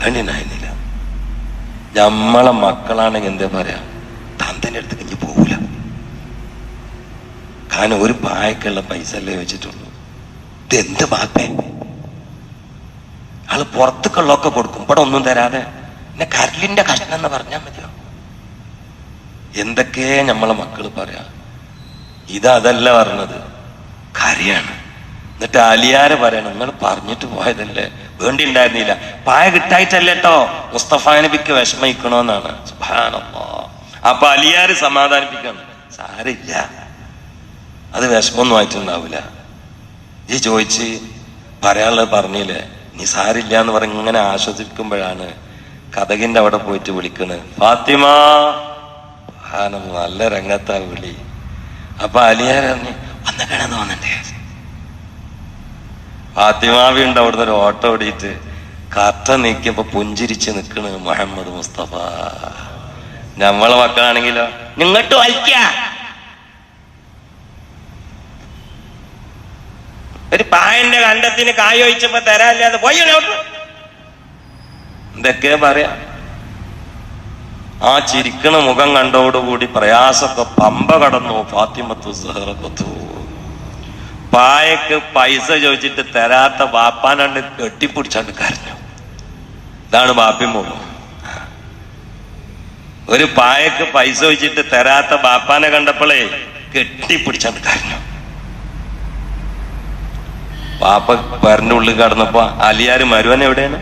വേണ്ടിണ്ടായിരുന്നില്ല. നമ്മളെ മക്കളാണെങ്കിൽ എന്താ പറയാ, തന്തന്റെ അടുത്ത് കഴിഞ്ഞ് പോകൂല. കാരണം ഒരു പായക്കുള്ള പൈസ അല്ലേ വെച്ചിട്ടുള്ളൂ. ഇത് എന്ത് ബാപ്പേ, ആള് പുറത്തേക്കുള്ളൊക്കെ കൊടുക്കും, ഇവിടെ ഒന്നും തരാതെ പിന്നെ കരലിന്റെ കഷ്ണം എന്ന് പറഞ്ഞാൽ മതിയോ? എന്തൊക്കെ നമ്മളെ മക്കള് പറയാ. ഇതല്ല പറഞ്ഞത്, കരയാണ്. എന്നിട്ട് അലിയാരെ പറയണം, നിങ്ങൾ പറഞ്ഞിട്ട് പോയതല്ലേ, വേണ്ടി ഉണ്ടായിരുന്നില്ല, പായ കിട്ടായിട്ടല്ലേട്ടോ മുസ്തഫ നബിക്ക് വിഷമിക്കണോന്നാണ്. സുബ്ഹാനല്ലാഹ്. അപ്പൊ അലിയാര് സമാധാനിപ്പിക്കണം, സാരില്ല, അത് വിഷമൊന്നും ആയിട്ടുണ്ടാവില്ല, ഈ ചോദിച്ച് പറയാനുള്ളത് പറഞ്ഞില്ലേ, നീ സാരില്ല എന്ന് പറഞ്ഞ് ഇങ്ങനെ ആശ്വസിക്കുമ്പോഴാണ് കഥകിന്റെ അവിടെ പോയിട്ട് വിളിക്കണ്, ഫാത്തിമ. നല്ല രംഗത്താ വിളി. അപ്പൊ അലിയാരറിഞ്ഞ് വന്ന് കിടന്നു വന്നിട്ടേ. ഫാത്തിമാവി ഉണ്ട് അവിടുന്ന് ഒരു ഓട്ടോ ഓടിയിട്ട് കർട്ട നീക്കിയപ്പോ പുഞ്ചിരിച്ച് നിക്കണ് മുഹമ്മദ് മുസ്തഫ. നമ്മളെ മക്കളാണെങ്കിലോ നിങ്ങട്ട് വായിക്ക, ഒരു പായന്റെ കണ്ടത്തിന് കായൊഴിച്ചപ്പോ തരാല്ലാതെ പോയോട്ട് എന്തൊക്കെ പറയാ. ആ ചിരിക്കണ മുഖം കണ്ടോടുകൂടി പ്രയാസമൊക്കെ പമ്പ കടന്നു. ഫാത്തിമത്തു സഹറത്തു പായക്ക് പൈസ ചോദിച്ചിട്ട് തരാത്ത ബാപ്പാനാണ്ട് കെട്ടിപ്പിടിച്ചാണ്ട് കരഞ്ഞു. ഇതാണ് ബാപ്പി മോളും. ഒരു പായക്ക് പൈസ ചോദിച്ചിട്ട് തരാത്ത ബാപ്പാനെ കണ്ടപ്പോഴേ കെട്ടിപ്പിടിച്ചാണ്ട് കരഞ്ഞു. പാപ്പ പേരന്റെ ഉള്ളിൽ കടന്നപ്പോ അലിയാര് മരുവൻ എവിടെയാണ്?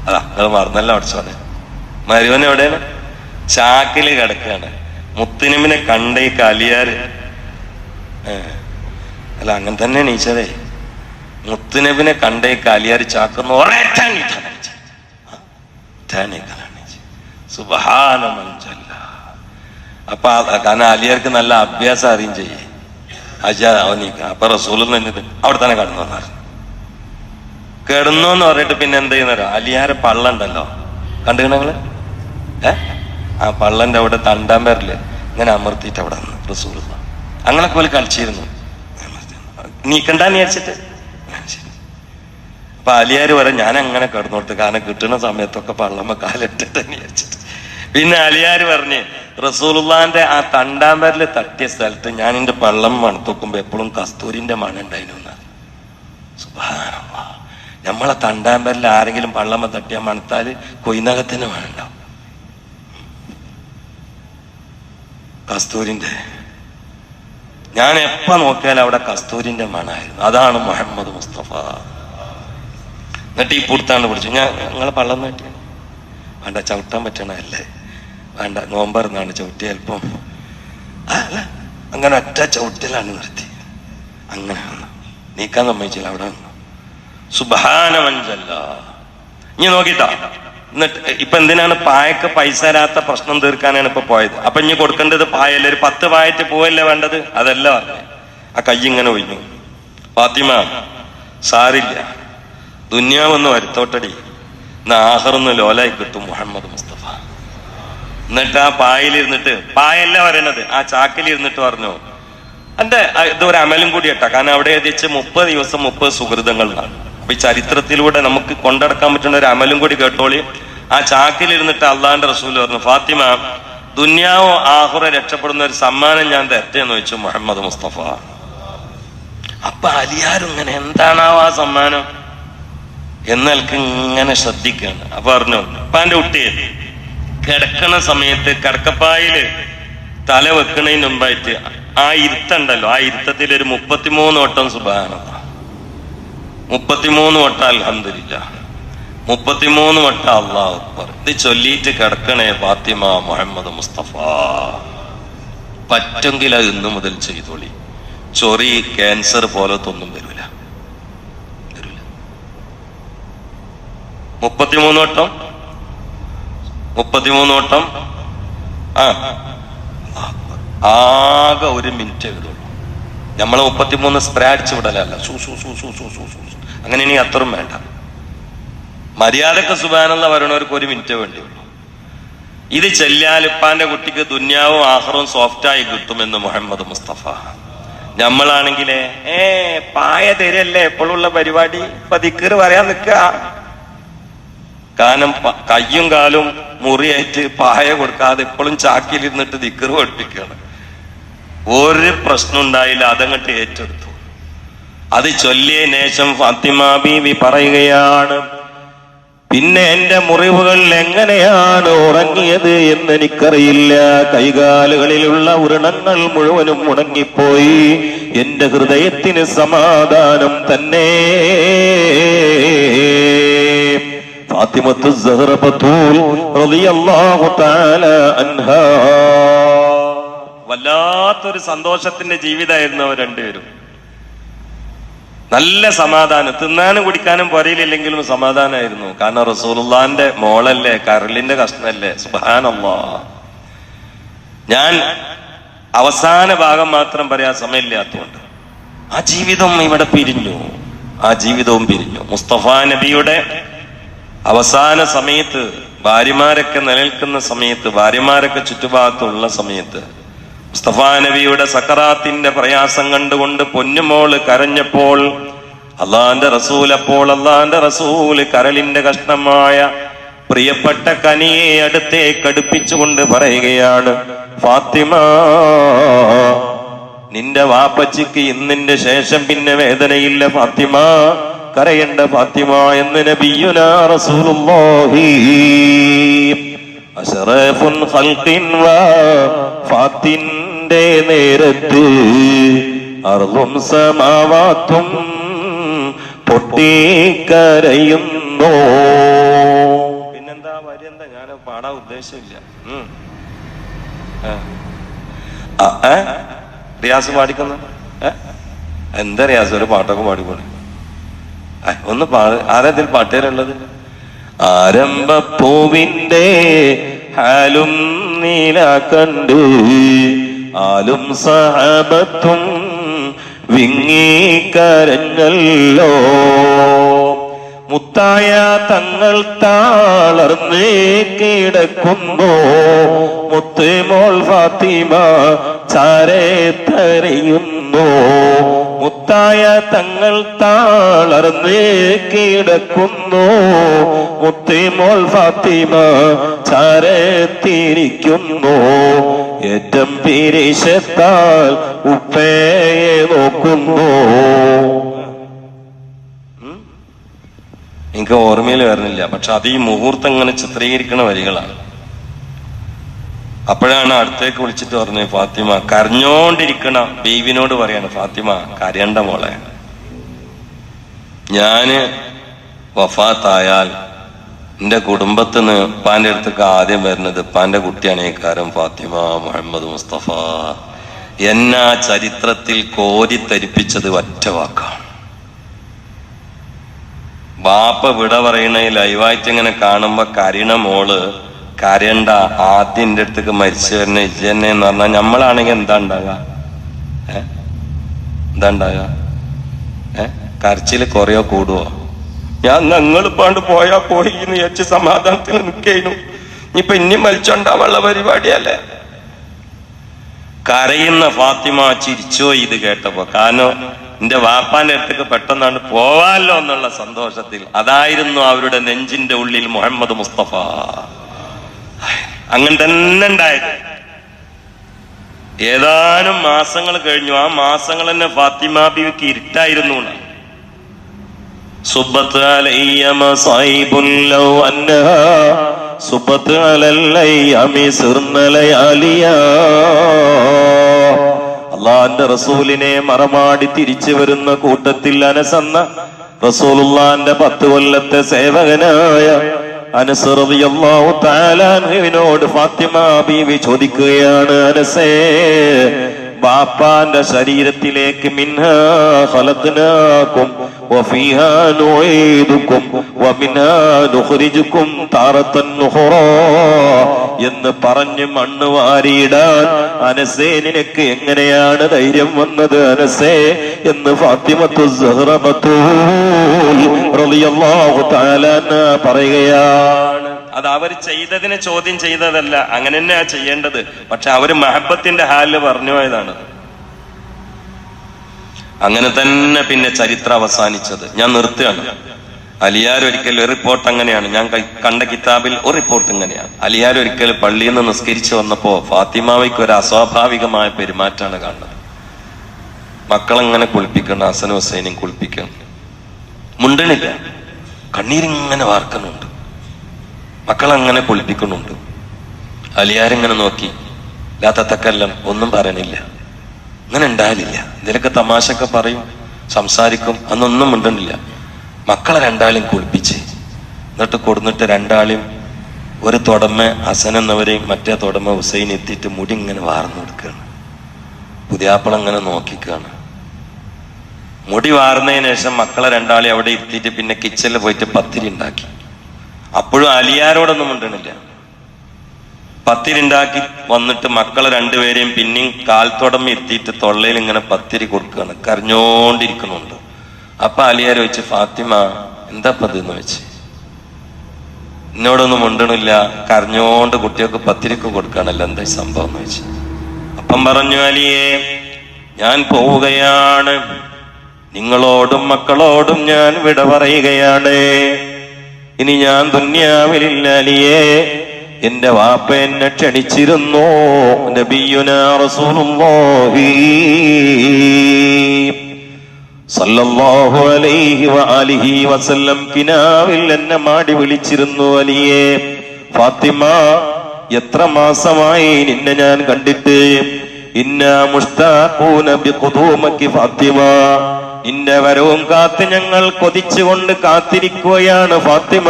അതാ അത് മറന്നല്ല പഠിച്ചോനെ. മരുവൻ എവിടെയാണ്? ചാക്കില് കിടക്കാണ്. മുത്തുനബിനെ കണ്ടേക്ക് അലിയാര് അല്ല അങ്ങനെ തന്നെ നീച്ചതേ. മുത്തുനബിനെ കണ്ടേക്ക് അലിയാര് ചാക്കുന്ന സുബ്ഹാനല്ലാഹ്. അപ്പൊ കാരണം അലിയാർക്ക് നല്ല അഭ്യാസം അറിയും ചെയ്യേ. അപ്പൊ റസൂൽ നിന്നിട്ട് അവിടെ തന്നെ കിടന്നു വന്നാർ. കിടന്നു എന്ന് പറഞ്ഞിട്ട് പിന്നെ എന്ത് ചെയ്യുന്നവരോ, അലിയാരെ പള്ളുണ്ടല്ലോ, കണ്ടു നിങ്ങള്? ആ പള്ളന്റെ അവിടെ തണ്ടാമ്പേരില് ഇങ്ങനെ അമർത്തിയിട്ട് അവിടെ നിന്ന് റസൂൽ അങ്ങനെ പോലെ കളിച്ചിരുന്നു. നീക്കണ്ടാന്ന് വിചാരിച്ചിട്ട്. അപ്പൊ അലിയാര് പറയാം, ഞാൻ അങ്ങനെ കിടന്നോട്ട്, കാരണം കിട്ടുന്ന സമയത്തൊക്കെ പള്ളമ്മ കാലിട്ടിട്ട് വിചാരിച്ചിട്ട്. പിന്നെ അലിയാര് പറഞ്ഞ് റസൂലുള്ളാന്റെ ആ തണ്ടാമ്പേരില് തട്ടിയ സ്ഥലത്ത് ഞാൻ എന്റെ പള്ളം മണത്തോക്കുമ്പോ എപ്പോഴും കസ്തൂരിന്റെ മണം ഉണ്ടായിരുന്നു. സുബ്ഹാനല്ലാഹ്. നമ്മളെ തണ്ടാമ്പേരിൽ ആരെങ്കിലും പള്ളമ്മ തട്ടിയാ മണത്താല് കൊയ്നകത്തിന് മണുണ്ടാവും, കസ്തൂരിന്റെ. ഞാൻ എപ്പ നോക്കിയാലും അവിടെ കസ്തൂരിന്റെ മണായിരുന്നു. അതാണ് മുഹമ്മദ് മുസ്തഫ. എന്നിട്ട് ഈ പുറത്താണ്ട് പിടിച്ചു, ഞങ്ങളെ പള്ളം തട്ടിയ വേണ്ട, ചവിട്ടാൻ പറ്റണല്ലേ, വേണ്ട, നോമ്പറന്നാണ് ചവിട്ടി, അല്പം അല്ല അങ്ങനെ ഒറ്റ ചവിട്ടലാണ് നിർത്തി. അങ്ങനെ നീക്കാൻ സമ്മതിച്ചില്ല, അവിടെ സുബ്ഹാനമഞ്ചല്ല. ഇനി നോക്കിട്ടോ. എന്നിട്ട് ഇപ്പൊ എന്തിനാണ് പായക്ക് പൈസ തരാത്ത പ്രശ്നം തീർക്കാനാണ് ഇപ്പൊ പോയത്. അപ്പൊ ഇനി കൊടുക്കേണ്ടത് പായല്ലേ, ഒരു 10 പായറ്റ് പോവല്ലേ വേണ്ടത്, അതല്ല പറഞ്ഞേ. ആ കൈ ഇങ്ങനെ ഒഴിഞ്ഞു. ഫാത്തിമ സാരില്ല, ദുന്യാവൊന്ന് വരുത്തോട്ടടി, ആഹറൊന്ന് ലോലായി കിട്ടും മുഹമ്മദ് മുസ്തഫ. എന്നിട്ട് ആ പായലിരുന്നിട്ട്, പായല്ല പറയണത്, ആ ചാക്കിലിരുന്നിട്ട് പറഞ്ഞു, എന്റെ ഇതൊരു അമലും കൂടി കേട്ടാ, കാരണം അവിടെ എത്തിച്ച് 30 ദിവസം 30 സുഹൃതങ്ങളാണ്. അപ്പൊ ഈ ചരിത്രത്തിലൂടെ നമുക്ക് കൊണ്ടടക്കാൻ പറ്റുന്ന ഒരു അമലും കൂടി കേട്ടോളി. ആ ചാക്കിലിരുന്നിട്ട് അള്ളാന്റെ റസൂൽ പറഞ്ഞു, ഫാത്തിമ ദുന്യാവോ ആഹുറ രക്ഷപ്പെടുന്ന ഒരു സമ്മാനം ഞാൻ തരട്ടെന്ന് ചോദിച്ചു മുഹമ്മദ് മുസ്തഫ. അപ്പൊ അലിയാരും ഇങ്ങനെ എന്താണാവോ ആ സമ്മാനം എന്നൽക്ക് ഇങ്ങനെ ശ്രദ്ധിക്കാണ്. അപ്പൊ പറഞ്ഞു, അപ്പൊ എന്റെ കുട്ടിയെ കിടക്കണ സമയത്ത് കിടക്കപ്പായില് തല വെക്കണതിന് മുമ്പായിട്ട് ആ ഇരുത്തുണ്ടല്ലോ, ആ ഇരുത്തത്തിൽ ഒരു 33 വട്ടം സുബ്ഹാനല്ലാഹ്, 33 വട്ടം അൽഹംദുലില്ലാഹ്, 33 വട്ടം അല്ലാഹു അക്ബർ. ഇത് ചൊല്ലിയിട്ട് കിടക്കണേ ഫാത്തിമ മുഹമ്മദ് മുസ്തഫ. പറ്റെങ്കിൽ അത് ഇന്നു മുതൽ ചെയ്തോളി. ചൊറി, ക്യാൻസർ പോലത്തൊന്നും വരില്ല. 33 വട്ടം 33 വട്ടം. ആകെ 1 മിനിറ്റ് വരുള്ളൂ. നമ്മളെ 33 സ്പ്രേ അടിച്ചു വിടലല്ല, അങ്ങനെ ഇനി അത്രയും വേണ്ട. മര്യാദക്ക് സുബ്ഹാനല്ലാഹ് പറയണവർക്ക് 1 മിനിറ്റ് വേണ്ടിയുള്ളൂ. ഇത് ചെല്ലാൽ ഇപ്പാന്റെ കുട്ടിക്ക് ദുന്യാവും ആഖിറവും സോഫ്റ്റായി കിട്ടുമെന്ന് മുഹമ്മദ് മുസ്തഫ. നമ്മളാണെങ്കിലേ പായ തരല്ലേ എപ്പോഴുള്ള പരിപാടി, ഇപ്പൊ ദിക്ർ പറയാൻ നിൽക്കുക. കാരണം കയ്യും കാലും മുറിയായിട്ട് പായ കൊടുക്കാതെ എപ്പോഴും ചാക്കിലിരുന്നിട്ട് ദിക്ർ പഠിപ്പിക്കുകയാണ്. ഒരു പ്രശ്നം ഉണ്ടായില്ല, അതങ്ങട്ട് ഏറ്റെടുത്തു. അത് ചൊല്ലിയ ശേഷം ഫാത്തിമ ബീവി പറയുകയാണ്, പിന്നെ എന്റെ മുറിവുകൾ എങ്ങനെയാണ് ഉറങ്ങിയത് എന്നെനിക്കറിയില്ല. കൈകാലുകളിലുള്ള വ്രണങ്ങൾ മുഴുവനും ഉണങ്ങിപ്പോയി. എന്റെ ഹൃദയത്തിന് സമാധാനം തന്നെ. ഫാത്തിമത്തു സഹ്റ ബത്തൂൽ റളിയല്ലാഹു തആല അൻഹാ. വല്ലാത്തൊരു സന്തോഷത്തിന്റെ ജീവിതമായിരുന്നു അവർ രണ്ടുപേരും. നല്ല സമാധാനം, തിന്നാനും കുടിക്കാനും പുരയിലില്ലെങ്കിലും സമാധാനമായിരുന്നു. കാരണം റസൂലുള്ളാന്റെ മോളല്ലേ, കരളിന്റെ കഷ്ണല്ലേ. സുബ്ഹാനല്ലാഹ്. ഞാൻ അവസാന ഭാഗം മാത്രം പറയാൻ സമയമില്ലാത്തതുകൊണ്ട് ആ ജീവിതം ഇവിടെ പിരിഞ്ഞു. ആ ജീവിതവും പിരിഞ്ഞു. മുസ്തഫ നബിയുടെ അവസാന സമയത്ത്, ഭാര്യമാരൊക്കെ നിലനിൽക്കുന്ന സമയത്ത്, ഭാര്യമാരൊക്കെ ചുറ്റുഭാഗത്തുള്ള സമയത്ത്, മുസ്തഫ നബിയുടെ സക്കറാത്തിന്റെ പ്രയാസം കണ്ടുകൊണ്ട് പൊന്നുമോള് കരഞ്ഞപ്പോൾ അള്ളാന്റെ റസൂല് കരളിന്റെ കഷ്ണമായ പ്രിയപ്പെട്ട കനിയെ അടുത്തേക്ക് അടുപ്പിച്ചുകൊണ്ട് പറയുകയാണ്, ഫാത്തിമ, നിന്റെ വാപ്പച്ചിക്ക് ഇന്നിന്റെ ശേഷം പിന്നെ വേദനയില്ല ഫാത്തിമ, കരയണ്ട ഫാത്തിമ എന്ന് നബിയുനാ റസൂലുള്ളാഹി അശറഫുൽ ഖൽഖിൻ വഫാത്തിന്റെ നേരത്ത് അർളും സമാവാത്തും പൊട്ടിക്കരയുന്നു. പിന്നെന്താ വരി, എന്താ ഞാൻ പാടാൻ ഉദ്ദേശമില്ല. റിയാസ് പാടിക്കുന്ന എന്താ റിയാസ്, ഒരു പാട്ടൊക്കെ പാടിക്കോളെ. ഒന്ന് ആരതിൽ പാട്ടേരുള്ളത്? ആരംഭപ്പൂവിന്റെ ഹാലും നീല കണ്ട് ആലും സഹബത്തും വിങ്ങിക്കരഞ്ഞല്ലോ. മുത്തായ തങ്ങൾ താളർന്ന് കിടക്കുന്നു. മുത്തുമോൾ ഫാത്തിമ ചാരത്തറിയുന്നു. മുത്തായ തങ്ങൾ താളർന്ന് കിടക്കുന്നു. മുത്തുമോൾ ഫാത്തിമ ചാരത്തിരിക്കുന്നു. ഏറ്റം പിരിശത്താൽ ഉപ്പയെ നോക്കുന്നു. എനിക്ക് ഓർമ്മയിൽ വരുന്നില്ല, പക്ഷെ അത് ഈ മുഹൂർത്തം ഇങ്ങനെ ചിത്രീകരിക്കുന്ന വരികളാണ്. അപ്പോഴാണ് അടുത്തേക്ക് വിളിച്ചിട്ട് പറഞ്ഞത്, ഫാത്തിമ, കരഞ്ഞോണ്ടിരിക്കണ ബീവിനോട് പറയാണ്, ഫാത്തിമ കരയണ്ട മോളെ, ഞാന് വഫാത്തായാൽ എന്റെ കുടുംബത്തിന് ഉപ്പാന്റെ അടുത്തേക്ക് ആദ്യം വരുന്നത് ഉപ്പാന്റെ കുട്ടിയാണ് ഈ കാര്യം ഫാത്തിമ മുഹമ്മദ് മുസ്തഫ. എന്നാ ചരിത്രത്തിൽ കോരിത്തരിപ്പിച്ചത് ഒറ്റ വാക്കാണ്. ബാപ്പ വിട പറയണ ലൈവായിട്ട് ഇങ്ങനെ കാണുമ്പോ കരയണ മോള്, കരയണ്ട, ആദ്യം എന്റെ അടുത്തേക്ക് മരിച്ചു വരുന്ന ഇജ്ജന്നെ എന്ന് പറഞ്ഞാൽ നമ്മളാണെങ്കിൽ എന്താ ഉണ്ടാകുക? എന്താ ഉണ്ടാകുക? കരച്ചില് കുറയോ കൂടുവോ? ഞാൻ ഞങ്ങളിപ്പാണ്ട് പോയാ പോയി എന്ന് വിചാരിച്ച് സമാധാനത്തിൽ നിൽക്കുന്നു. ഇനിയിപ്പൊ ഇനി മരിച്ചുണ്ടാവുള്ള പരിപാടിയല്ലേ. കരയുന്ന ഫാത്തിമ ചിരിച്ചോ ഇത് കേട്ടപ്പോ. കാരണം എന്റെ വാപ്പാന്റെ അടുത്തേക്ക് പെട്ടെന്നാണ് പോവാല്ലോ എന്നുള്ള സന്തോഷത്തിൽ. അതായിരുന്നു അവരുടെ നെഞ്ചിന്റെ ഉള്ളിൽ മുഹമ്മദ് മുസ്തഫ. അങ്ങനെ തന്നെ ഉണ്ടായത്. ഏതാനും മാസങ്ങൾ കഴിഞ്ഞു. ആ മാസങ്ങൾ തന്നെ ഫാത്തിമ ബീവിക്ക് ഇരുട്ടായിരുന്നു. സുബ്ബത്ത് അലയ്യ മസൈബുൻ ലൗ അന്നഹാ സുബ്ബത്ത് അലല്ലയ്യമി സിർന ലയാലിയാ. അള്ളാന്റെ റസൂലിനെ മറമാടി തിരിച്ചു വരുന്ന കൂട്ടത്തിൽ അനസെന്ന റസൂലുള്ളാന്റെ 10 കൊല്ലത്തെ സേവകനായ അനസ് റളിയല്ലാഹു തആല അൻഹുവിനോട് ഫാത്തിമ ബീവി ചോദിക്കുകയാണ്, അനസേ, ബാപ്പാന്റെ ശരീരത്തിലേക്ക് മിൻഹാ ഖലഖ്നാകും വഫീഹാ നുഈദുകും വമിൻഹാ നുഖ്രിജുകും താറത്തൻ നുഖ്റാ എന്ന് പറഞ്ഞ് മണ്ണ് വാരിയിടാൻ അനസേ നിനക്ക് എങ്ങനെയാണ് ധൈര്യം വന്നത് അനസേ എന്ന് ഫാത്തിമത്തു സഹ്റ ബത്തൂൽ റളിയല്ലാഹു തആല പറയുകയാണ്. അത് അവർ ചെയ്തതിനെ ചോദ്യം ചെയ്തതല്ല, അങ്ങനെ തന്നെയാ ചെയ്യേണ്ടത്. പക്ഷെ അവര് മഹബത്തിന്റെ ഹാലില് പറഞ്ഞു പോയതാണ്. അങ്ങനെ തന്നെ പിന്നെ ചരിത്രം അവസാനിച്ചത്. ഞാൻ നിർത്തുകയാണ്. അലിയാർ ഒരിക്കൽ ഒരു റിപ്പോർട്ട് അങ്ങനെയാണ്, ഞാൻ കണ്ട കിതാബിൽ ഒരു റിപ്പോർട്ട് ഇങ്ങനെയാണ്. അലിയാർ ഒരിക്കൽ പള്ളിയിൽ നിന്ന് നിസ്കരിച്ചു വന്നപ്പോ ഫാത്തിമാവയ്ക്ക് ഒരു അസ്വാഭാവികമായ പെരുമാറ്റമാണ് കാണുന്നത്. മക്കളെങ്ങനെ കുളിപ്പിക്കണം, ഹസനും ഹുസൈനും കുളിപ്പിക്കണം, മുണ്ടണില്ല, കണ്ണീരിങ്ങനെ വാർക്കുന്നുണ്ട്, മക്കളങ്ങനെ കുളിപ്പിക്കുന്നുണ്ട്. അലിയാരിങ്ങനെ നോക്കി, ലാത്തക്കല്ലം, ഒന്നും പറയണില്ല. അങ്ങനെ ഉണ്ടാവില്ല, ഇതിലൊക്കെ തമാശയൊക്കെ പറയും, സംസാരിക്കും, അന്നൊന്നും മിണ്ടണില്ല. മക്കളെ രണ്ടാളെയും കുളിപ്പിച്ച് എന്നിട്ട് കൊടുന്നിട്ട് രണ്ടാളെയും ഒരു തുടമ ഹസൻ എന്നവരെയും മറ്റേ തുടമ ഹുസൈൻ എത്തിയിട്ട് മുടി ഇങ്ങനെ വാർന്നു കൊടുക്കുകയാണ്. പുതിയാപ്പിളങ്ങനെ നോക്കിക്കാണ്. മുടി വാർന്നതിന് ശേഷം മക്കളെ രണ്ടാളെ അവിടെ എത്തിയിട്ട് പിന്നെ കിച്ചണിൽ പോയിട്ട് പത്തിരി ഉണ്ടാക്കി. അപ്പോഴും അലിയാരോടൊന്നും മിണ്ടണില്ല. പത്തിരി ഉണ്ടാക്കി വന്നിട്ട് മക്കളെ രണ്ടുപേരെയും പിന്നെയും കാൽത്തോടം എത്തിയിട്ട് തൊള്ളയിൽ ഇങ്ങനെ പത്തിരി കൊടുക്കുകയാണ്, കരഞ്ഞോണ്ടിരിക്കുന്നുണ്ട്. അപ്പൊ അലിയാർ ചോദിച്ചു, ഫാത്തിമ എന്താപ്പത് എന്ന് വെച്ച്. എന്നോടൊന്നും മിണ്ടണില്ല, കരഞ്ഞോണ്ട് കുട്ടികൾക്ക് പത്തിരിക്ക് കൊടുക്കുകയാണല്ലോ, എന്താ സംഭവം എന്ന് വെച്ച്. അപ്പം പറഞ്ഞു, അലിയേ ഞാൻ പോവുകയാണ്, നിങ്ങളോടും മക്കളോടും ഞാൻ വിട പറയുകയാണ്. ഇനി ഞാൻ ദുനിയാവിലില്ല അലിയേ. എന്റെ വാപ്പ എന്നെ ക്ഷണിച്ചിരുന്നു, നബിയുനാ റസൂലുള്ളാഹി സല്ലല്ലാഹു അലൈഹി വആലിഹി വസല്ലം കിനാവിൽ എന്നെ മാടി വിളിച്ചിരുന്നു, അലിയേ ഫാത്തിമ എത്ര മാസമായി നിന്നെ ഞാൻ കണ്ടിട്ട്. ഇന്നാ മുഷ്താഖൂന ബിഖുദൂമകി ഫാത്തിമ, നിന്റെ വരവും കാത്ത് ഞങ്ങൾ കൊതിച്ചുകൊണ്ട് കാത്തിരിക്കുകയാണ് ഫാത്തിമ.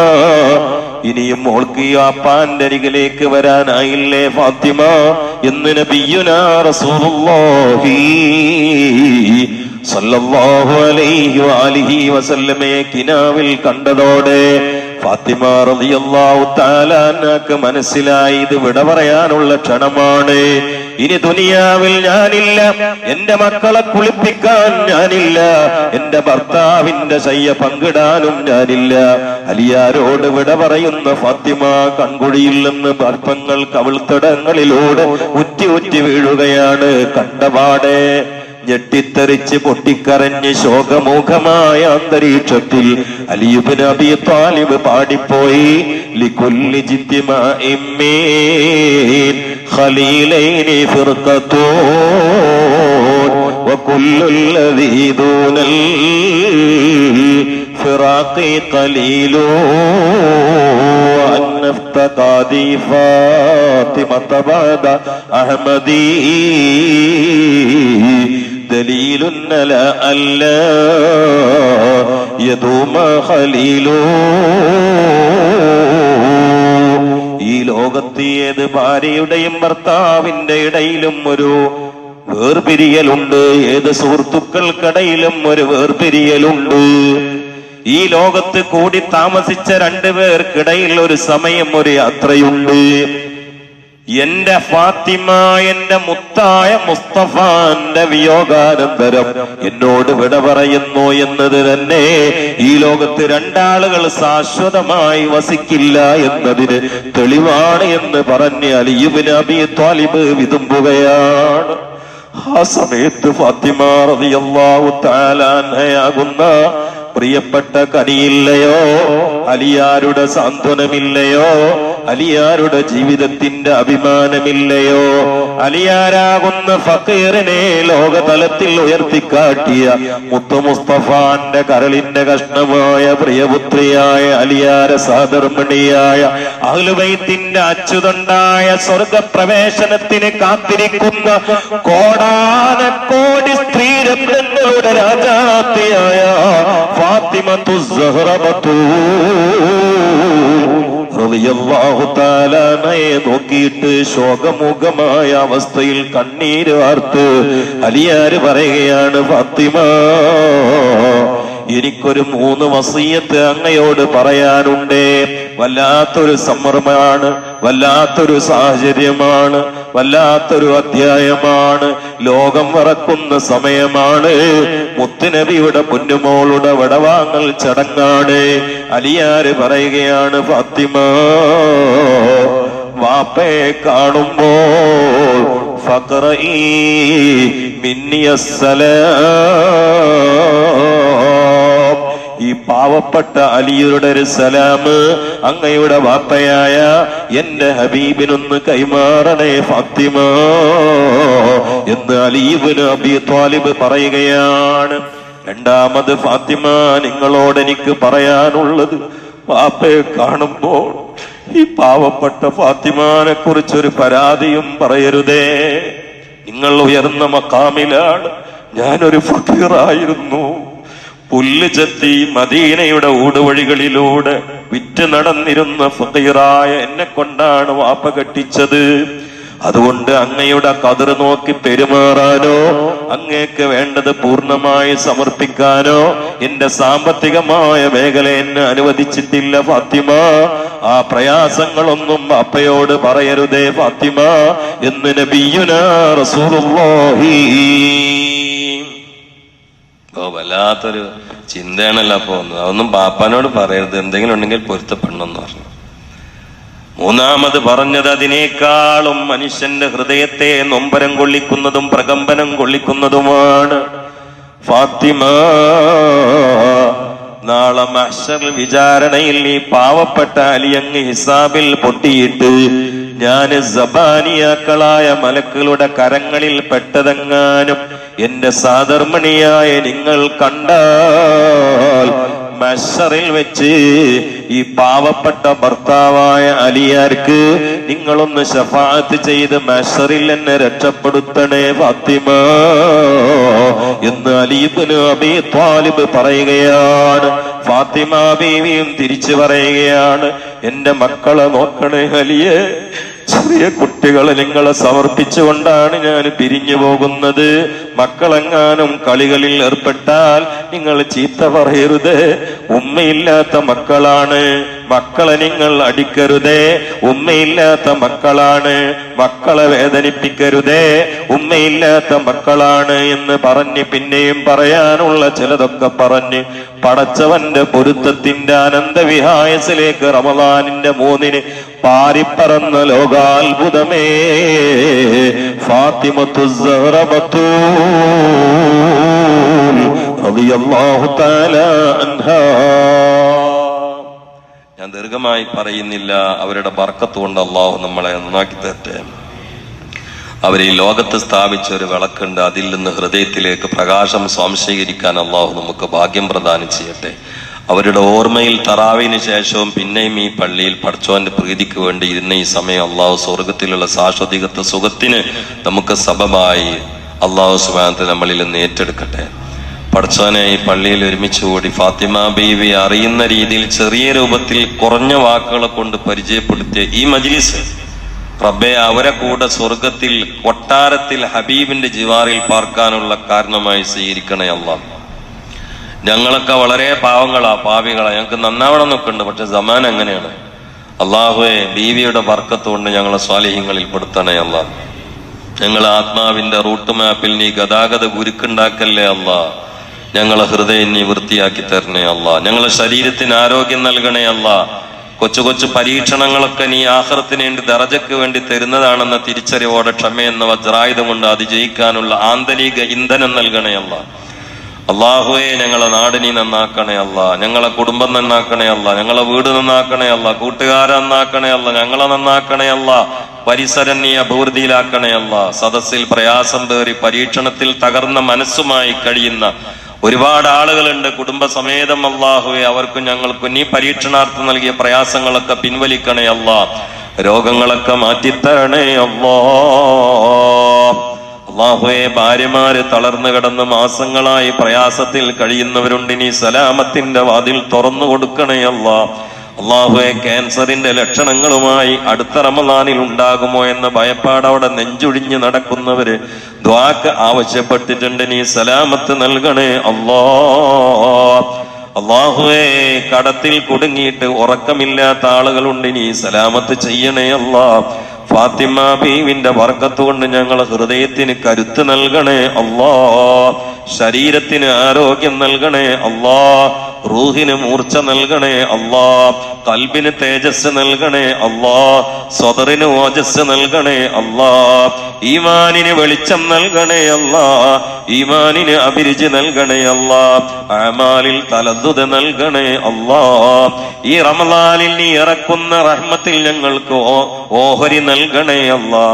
ഇനിയും മോൾക്ക് ഈ വാപ്പാന്റെ അരികിലേക്ക് വരാനായില്ലേ ഫാത്തിമ എന്ന് നബിയുനാ റസൂലുള്ളാഹി സല്ലല്ലാഹു അലൈഹി വആലിഹി വസല്ലമയെ കിനാവിൽ കണ്ടതോടെ ഫാത്തിമ റളിയല്ലാഹു തആല അൻഹക്ക് മനസ്സിലായി, ഇത് വിട പറയാനുള്ള ക്ഷണമാണ്. ഇനി ദുനിയാവിൽ ഞാനില്ല, എന്റെ മക്കളെ കുളിപ്പിക്കാൻ ഞാനില്ല, എന്റെ ഭർത്താവിന്റെ ശയ്യ പങ്കിടാനും ഞാനില്ല. അലിയാരോട് വിട പറയുന്ന ഫാത്തിമ കൺകുഴിയിൽ നിന്ന് ബാഷ്പങ്ങൾ കവിൾത്തടങ്ങളിലൂടെ ഉറ്റി ഉറ്റി വീഴുകയാണ്. കണ്ടപാടെ ഞെട്ടിത്തെറിച്ച് പൊട്ടിക്കരഞ്ഞ് ശോകമുഖമായ അന്തരീക്ഷത്തിൽ അലി ഇബ്നു അബീ ത്വാലിബ് പാടിപ്പോയി, ലികുല്ലി ജിത്മാഇൻ മീൻ ഖലീലൈനി ഫിർഖതൂൻ വകുല്ലുൽ ലദീ ദൂനൽ ഫിറാഖി ഖലീലൂ അൻഫതഖാദി ഫാത്തിമത ബഅദ അഹ്മദി ദലീലുൻ അലാ അല്ലാ യദൂമ ഖലീലൂ. ഈ ലോകത്ത് ഏത് ഭാര്യയുടെയും ഭർത്താവിന്റെ ഇടയിലും ഒരു വേർപിരിയലുണ്ട്, ഏത് സുഹൃത്തുക്കൾക്കിടയിലും ഒരു വേർപിരിയലുണ്ട്. ഈ ലോകത്ത് കൂടി താമസിച്ച രണ്ടുപേർക്കിടയിൽ ഒരു സമയം, ഒരു യാത്രയുണ്ട്. എന്റെ ഫാത്തിമ, എന്റെ മുത്തായ മുസ്തഫാന്റെ വിയോഗാനന്തരം എന്നോട് വിട പറയുന്നു എന്നത് തന്നെ ഈ ലോകത്ത് രണ്ടാളുകൾ ശാശ്വതമായി വസിക്കില്ല എന്നതിന് തെളിവാണ് എന്ന് പറഞ്ഞ് അലി ഇബ്നു അബീ ത്വാലിബ് വിതുമ്പുകയാണ്. ആ സമയത്ത് ഫാത്തിമ റളിയല്ലാഹു തആല അൻഹയാകുന്ന പ്രിയപ്പെട്ട കനിയില്ലയോ, അലിയാരുടെ സാന്ത്വനമില്ലയോ, അലിയാരുടെ ജീവിതത്തിന്റെ അഭിമാനമില്ലയോ, അലിയാരാകുന്ന ഫക്കീറിനെ ലോകതലത്തിൽ ഉയർത്തിക്കാട്ടിയ മുത്തു മുസ്തഫാന്റെ കരളിന്റെ കഷ്ണമായ പ്രിയപുത്രിയായ അലിയാര സഹധർമ്മിണിയായ അഹ്ലുബൈത്തിന്റെ അച്ചുതണ്ടായ സ്വർഗപ്രവേശനത്തിന് കാത്തിരിക്കുന്ന കോടാനക്കോടി സ്ത്രീരത്നങ്ങളുടെ രാജാത്തിയായ ഫാത്തിമത്തു സഹ്റ റളിയല്ലാഹു തആല അൻഹയെ നോക്കിയിട്ട് ശോകമുഖമായ അവസ്ഥയിൽ കണ്ണീര് വാർത്ത് അലിയാര് പറയുകയാണ്, ഫാത്തിമ എനിക്കൊരു 3 വസിയത്ത് അങ്ങയോട് പറയാനുണ്ട്. വല്ലാത്തൊരു സമ്മർദ്ദമാണ്, വല്ലാത്തൊരു സാഹചര്യമാണ്, വല്ലാത്തൊരു അധ്യായമാണ്, ലോകം വിറക്കുന്ന സമയമാണ്. മുത്തുനബിയുടെ പൊന്നുമോളുടെ വടവാങ്ങൽ ചടങ്ങാണ്. അലിയാര് പറയുകയാണ്, ഫാത്തിമ വാപ്പയെ കാണുമ്പോൾ ഫഖറഈ മിന്നിയസ്സലാം. ഈ പാവപ്പെട്ട അലിയുടെ ഒരു സലാം അങ്ങയുടെ വാപ്പയായ എന്റെ ഹബീബിനൊന്ന് കൈമാറണേ ഫാത്തിമ എന്ന് അലി ഇബ്നു അബീ ത്വാലിബ് പറയുകയാണ്. രണ്ടാമത് ഫാത്തിമ, നിങ്ങളോട് എനിക്ക് പറയാനുള്ളത്, വാപ്പയെ കാണുമ്പോൾ ഈ പാവപ്പെട്ട ഫാത്തിമാനെ കുറിച്ചൊരു പരാതിയും പറയരുതേ. നിങ്ങൾ ഉയർന്ന മഖാമിലാണ്, ഞാനൊരു ഫഖീറായിരുന്നു. പുല്ല് ചെത്തി മദീനയുടെ ഊടുവഴികളിലൂടെ വിറ്റ് നടന്നിരുന്ന ഫഖീറായ എന്നെ കൊണ്ടാണ് വാപ്പ കെട്ടിച്ചത്. അതുകൊണ്ട് അങ്ങയുടെ ഖദർ നോക്കി പെരുമാറാനോ അങ്ങേക്ക് വേണ്ടത് പൂർണ്ണമായി സമർപ്പിക്കാനോ എന്റെ സാമ്പത്തികമായ മേഖല എന്നെ അനുവദിച്ചിട്ടില്ല ഫാത്തിമ. ആ പ്രയാസങ്ങളൊന്നും അപ്പയോട് പറയരുതേ ഫാത്തിമ എന്ന് നബിയുനാ റസൂലുള്ളാഹി. വല്ലാത്തൊരു ചിന്തയാണല്ലോ അപ്പൊ. അതൊന്നും ബാപ്പാനോട് പറയരുത്, എന്തെങ്കിലും ഉണ്ടെങ്കിൽ പൊരുത്തപ്പെടണമെന്ന് പറഞ്ഞു. മൂന്നാമത് പറഞ്ഞത് അതിനേക്കാളും മനുഷ്യന്റെ ഹൃദയത്തെ നൊമ്പരം കൊള്ളിക്കുന്നതും പ്രകമ്പനം കൊള്ളിക്കുന്നതുമാണ്. ഫാത്തിമ, നാളെ മഹ്ശർ വിചാരണയിൽ ഈ പാവപ്പെട്ട അലിയങ്ങ് ഹിസാബിൽ പൊട്ടിയിട്ട് ഞാൻ സബാനിയാക്കളായ മലക്കുകളുടെ കരങ്ങളിൽ പെട്ടതെങ്ങാനും എന്റെ സാധർമ്മണിയായ നിങ്ങൾ കണ്ടാൽ മഹ്ശറിൽ വെച്ച് ഈ പാവപ്പെട്ട ഭർത്താവായ അലിയാർക്ക് നിങ്ങളൊന്ന് ശഫാഅത്ത് ചെയ്ത് മഹ്ശറിൽ എന്നെ രക്ഷപ്പെടുത്തണേ ഫാത്തിമ എന്ന് അലി ഇബ്നു അബീ ത്വാലിബ് പറയുകയാണ്. ഫാത്തിമ ബീവിയും തിരിച്ചു പറയുകയാണ്, എന്റെ മക്കളെ നോക്കണേ അലിയെ. ചെറിയ കുട്ടികളെ നിങ്ങളെ സമർപ്പിച്ചുകൊണ്ടാണ് ഞാൻ പിരിഞ്ഞു പോകുന്നത്. മക്കളെങ്ങാനും കളികളിൽ ഏർപ്പെട്ടാൽ നിങ്ങൾ ചീത്ത പറയരുതേ. ഉമ്മയില്ലാത്ത മക്കളാണ്, മക്കളെ നിങ്ങൾ അടിക്കരുതേ. ഉമ്മയില്ലാത്ത മക്കളാണ്, മക്കളെ വേദനിപ്പിക്കരുതേ. ഉമ്മയില്ലാത്ത മക്കളാണ് എന്ന് പറഞ്ഞ് പിന്നെയും പറയാനുള്ള ചിലതൊക്കെ പറഞ്ഞ് പടച്ചവന്റെ പൊരുത്തത്തിന്റെ അനന്തവിഹായസിലേക്ക് റമദാനിന്റെ 3 പാരിപ്പറന്ന ലോകാത്ഭുതമേ ഫാത്തിമത്തു സഹ്റ ബത്തൂൽ റളിയല്ലാഹു തആല അൻഹാ. ഞാൻ ദീർഘമായി പറയുന്നില്ല. അവരുടെ ബർക്കത്ത് കൊണ്ട് അള്ളാഹു നമ്മളെ നന്നാക്കി തരട്ടെ. അവർ ഈ ലോകത്ത് സ്ഥാപിച്ച ഒരു വിളക്കുണ്ട്, അതിൽ നിന്ന് ഹൃദയത്തിലേക്ക് പ്രകാശം സ്വാംശീകരിക്കാൻ അള്ളാഹു നമുക്ക് ഭാഗ്യം പ്രദാനം ചെയ്യട്ടെ. അവരുടെ ഓർമ്മയിൽ തറാവിന് ശേഷവും പിന്നെയും ഈ പള്ളിയിൽ പടച്ചോന്റെ പ്രീതിക്ക് വേണ്ടി ഇരുന്ന ഈ സമയം അള്ളാഹു സ്വർഗത്തിലുള്ള ശാശ്വതികത്വ സുഖത്തിന് നമുക്ക് സബബായി അള്ളാഹു സുബ്ഹാനഹു വ തആല നമ്മളിൽ നിന്ന് ഏറ്റെടുക്കട്ടെ. പടച്ചോനെ, ഈ പള്ളിയിൽ ഒരുമിച്ചുകൂടി ഫാത്തിമ ബീവി അറിയുന്ന രീതിയിൽ ചെറിയ രൂപത്തിൽ കുറഞ്ഞ വാക്കുകളെ കൊണ്ട് പരിചയപ്പെടുത്തിയ ഈ മജ്ലിസ് റബ്ബേ, അവരെ കൂടെ സ്വർഗത്തിൽ കൊട്ടാരത്തിൽ ഹബീബിന്റെ ജിവാറിൽ പാർക്കാനുള്ള കാരണമായി സ്വീകരിക്കണേ അല്ലാഹ്. ഞങ്ങളൊക്കെ വളരെ പാവങ്ങളാ, പാവികളാ, ഞങ്ങൾക്ക് നന്നാവണം എന്നൊക്കെ ഉണ്ട്, പക്ഷെ സമാൻ അങ്ങനെയാണ്. അള്ളാഹുവെ, ബീവിയുടെ ബർക്കത്ത് കൊണ്ട് ഞങ്ങളെ സ്വാലിഹ്യങ്ങളിൽ പെടുത്തണേ അല്ലാഹ്. ഞങ്ങളെ ആത്മാവിന്റെ റൂട്ട് മാപ്പിൽ നീ ഗതാഗത ഗുരുക്കുണ്ടാക്കല്ലേ അല്ലാഹ്. ഞങ്ങളെ ഹൃദയം നീ വൃത്തിയാക്കി തരണേ അല്ലാഹ്. ഞങ്ങളെ ശരീരത്തിന് ആരോഗ്യം നൽകണേ അല്ലാഹ്. കൊച്ചു കൊച്ചു പരീക്ഷണങ്ങളൊക്കെ നീ ആഖിറത്തിന് വേണ്ടി ദറജയ്ക്ക് വേണ്ടി തരുന്നതാണെന്ന തിരിച്ചറിവോടെ ക്ഷമയെന്ന വജ്രായുധം കൊണ്ട് അതിജയിക്കാനുള്ള ആന്തരിക ഇന്ധനം നൽകണേ അല്ലാഹ്. അള്ളാഹുവേ, ഞങ്ങളെ നാട് നീ നന്നാക്കണേ അല്ലാഹ്. ഞങ്ങളെ കുടുംബം നന്നാക്കണേ അല്ലാഹ്. ഞങ്ങളെ വീട് നന്നാക്കണേ അല്ലാഹ്. കൂട്ടുകാരെ നന്നാക്കണേ അല്ലാഹ്. ഞങ്ങളെ നന്നാക്കണേ അല്ലാഹ്. പരിസരം നീ അഭിവൃദ്ധിയിലാക്കണേ അല്ലാഹ്. സദസ്സിൽ പ്രയാസം പേറി പരീക്ഷണത്തിൽ തകർന്ന മനസ്സുമായി കഴിയുന്ന ഒരുപാട് ആളുകളുണ്ട്, കുടുംബസമേതം. അള്ളാഹുവെ, അവർക്കും ഞങ്ങൾക്കും നീ പരീക്ഷണാർത്ഥം നൽകിയ പ്രയാസങ്ങളൊക്കെ പിൻവലിക്കണേ അല്ലാഹ്. രോഗങ്ങളൊക്കെ മാറ്റിത്തരണേ അല്ലാഹ്. അള്ളാഹുവെ, ഭാര്യമാര് തളർന്നു കിടന്ന് മാസങ്ങളായി പ്രയാസത്തിൽ കഴിയുന്നവരുണ്ട്, നീ സലാമത്തിന്റെ വാതിൽ തുറന്നു കൊടുക്കണേ അല്ലാഹ്. അള്ളാഹുവെ, ക്യാൻസറിന്റെ ലക്ഷണങ്ങളുമായി അടുത്ത റമദാനിൽ ഉണ്ടാകുമോ എന്ന ഭയപ്പാടവിടെ നെഞ്ചുടിഞ്ഞ് നടക്കുന്നവര് ദുആക്ക് ആവശ്യപ്പെട്ടിട്ടുണ്ട്, നീ സലാമത്ത് നൽകണേ അല്ലാഹ്. അള്ളാഹുവെ, കടത്തിൽ കുടുങ്ങിയിട്ട് ഉറക്കമില്ലാത്ത ആളുകളുണ്ട്, നീ സലാമത്ത് ചെയ്യണേ അല്ലാഹ്. ഫാത്തിമ ബീവിന്റെ ബർക്കത്ത് കൊണ്ട് ഞങ്ങളെ ഹൃദയത്തിന് കരുത്ത് നൽകണേ അല്ലാഹ്. ശരീരത്തിന് ആരോഗ്യം നൽകണേ അല്ലാഹ്. റൂഹിന് മൂർച്ച നൽകണേ അല്ലാ, കൽബിന് തേജസ് നൽകണേ അല്ലാ, സ്വദറിന് ഓജസ് നൽകണേ അല്ലാ, ഈമാനിന് വെളിച്ചം നൽകണേ അല്ലാ, ഈമാനിന് അഭിരുചി നൽകണേ അല്ലാ, അമാലിൽ തലദ്ദുദ് നൽകണേ അല്ലാ. ഈ റമളാനിൽ നീ ഇറക്കുന്ന റഹ്മത്തിൽ ഞങ്ങൾക്ക് ഓഹരി നൽകണേ അല്ലാ.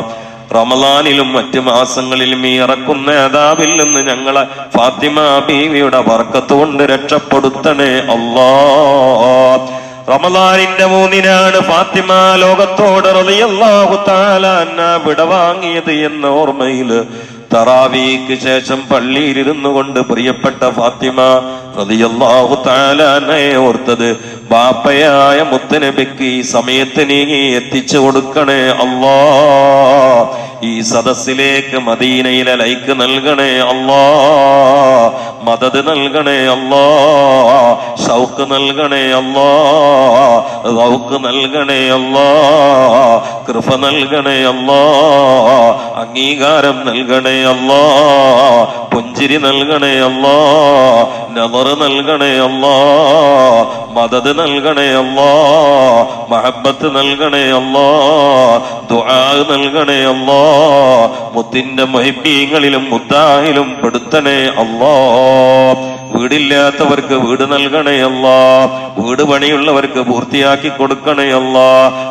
റമളാനിലും മറ്റു മാസങ്ങളിലും ഈ ഇറക്കുന്ന അദാബിൽ നിന്ന് ഞങ്ങളെ ഫാത്തിമ ബീവിയുടെ ബർക്കത്ത് കൊണ്ട് രക്ഷപ്പെടുത്തണേ അല്ലാ. റമളാനിന്റെ 3-നാണ് ഫാത്തിമ ലോകത്തോട് റളിയല്ലാഹു തആല അൻഹാ വിടവാങ്ങിയത് എന്ന ഓർമ്മയില് തറാവീക്ക് ശേഷം പള്ളിയിലിരുന്നു കൊണ്ട് പ്രിയപ്പെട്ട ഫാത്തിമ റളിയല്ലാഹു തആല അൻഹയെ ഓർത്തത്, ബാപ്പയായ മുത്തുനബിക്ക് ഈ സമയത്ത് നീ എത്തിച്ചു കൊടുക്കണേ അല്ലാ. ഈ സദസ്സിലേക്ക് മദീനയിലെ ലൈക്ക് നൽകണേ അല്ലാ, മദദ് നൽകണേ അല്ലാ, ഷൗക്ക് നൽകണേ അല്ലാ, റൗക്ക് നൽകണേ അല്ലാ, കൃപ നൽകണേ അല്ലാ, അംഗീകാരം നൽകണേ അല്ലാ, പുഞ്ചിരി നൽകണേ അല്ലാ, നദർ നൽകണേ അല്ലാ, മദദ് നൽകണേ അല്ലാ, മഹബ്ബത്ത് നൽകണേ അല്ലാ, ദുആ നൽകണേ അല്ലാ, മുത്തിന്റെ മുഹിബ്ബീങ്ങളിലും മുദ്ദാഹിലും പെടുത്തണേ അല്ലാ. വീടില്ലാത്തവർക്ക് വീട് നൽകണേ അല്ലാ, വീട് പണിയുള്ളവർക്ക് പൂർത്തിയാക്കി കൊടുക്കണേ അല്ലാ,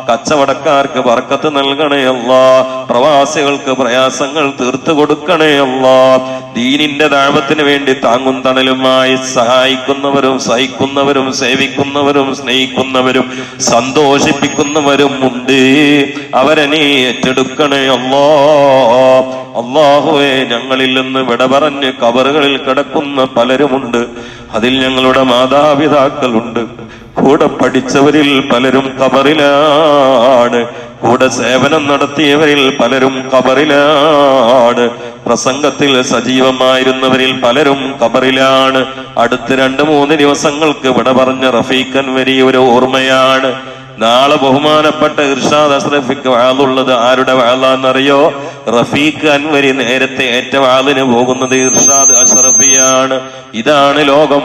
കച്ചവടക്കാർക്ക് ബർക്കത്ത് നൽകണേ അല്ലാ, പ്രവാസികൾക്ക് പ്രയാസങ്ങൾ തീർത്തു കൊടുക്കണേ അല്ലാ. ദീനിന്റെ ദഅവത്തിന് വേണ്ടി താങ്ങും തണലുമായി സഹായിക്കുന്നവരും സഹിക്കുന്നവരും സേവിക്കുന്നവരും സ്നേഹിക്കുന്നവരും സന്തോഷിപ്പിക്കുന്നവരും ഉണ്ട്, അവരെ നീ ഏറ്റെടുക്കണേ അല്ലാ. അല്ലാഹുവേ, ഞങ്ങളിൽ നിന്ന് വിട പറഞ്ഞ് കബറുകളിൽ കിടക്കുന്ന പലരുമുണ്ട്. അതിൽ ഞങ്ങളുടെ മാതാപിതാക്കളുണ്ട്, കൂടെ പഠിച്ചവരിൽ പലരും കബറിലാണ്, കൂടെ സേവനം നടത്തിയവരിൽ പലരും കബറിലാണ്, പ്രസംഗത്തിൽ സജീവമായിരുന്നവരിൽ പലരും കബറിലാണ്. അടുത്ത 2-3 ദിവസങ്ങൾക്ക് വിട പറഞ്ഞ റഫീഖ് അൻവരി ഒരു ഓർമ്മയാണ്. നാളെ ബഹുമാനപ്പെട്ട ഇർഷാദ് അഷ്റഫിക്ക് വാളുള്ളത് ആരുടെ വാളാന്നറിയോ? റഫീഖ് അൻവരി നേരത്തെ ഏറ്റ വാളിന് പോകുന്നത് ഇർഷാദ് അഷ്റഫിയാണ്. ഇതാണ് ലോകം.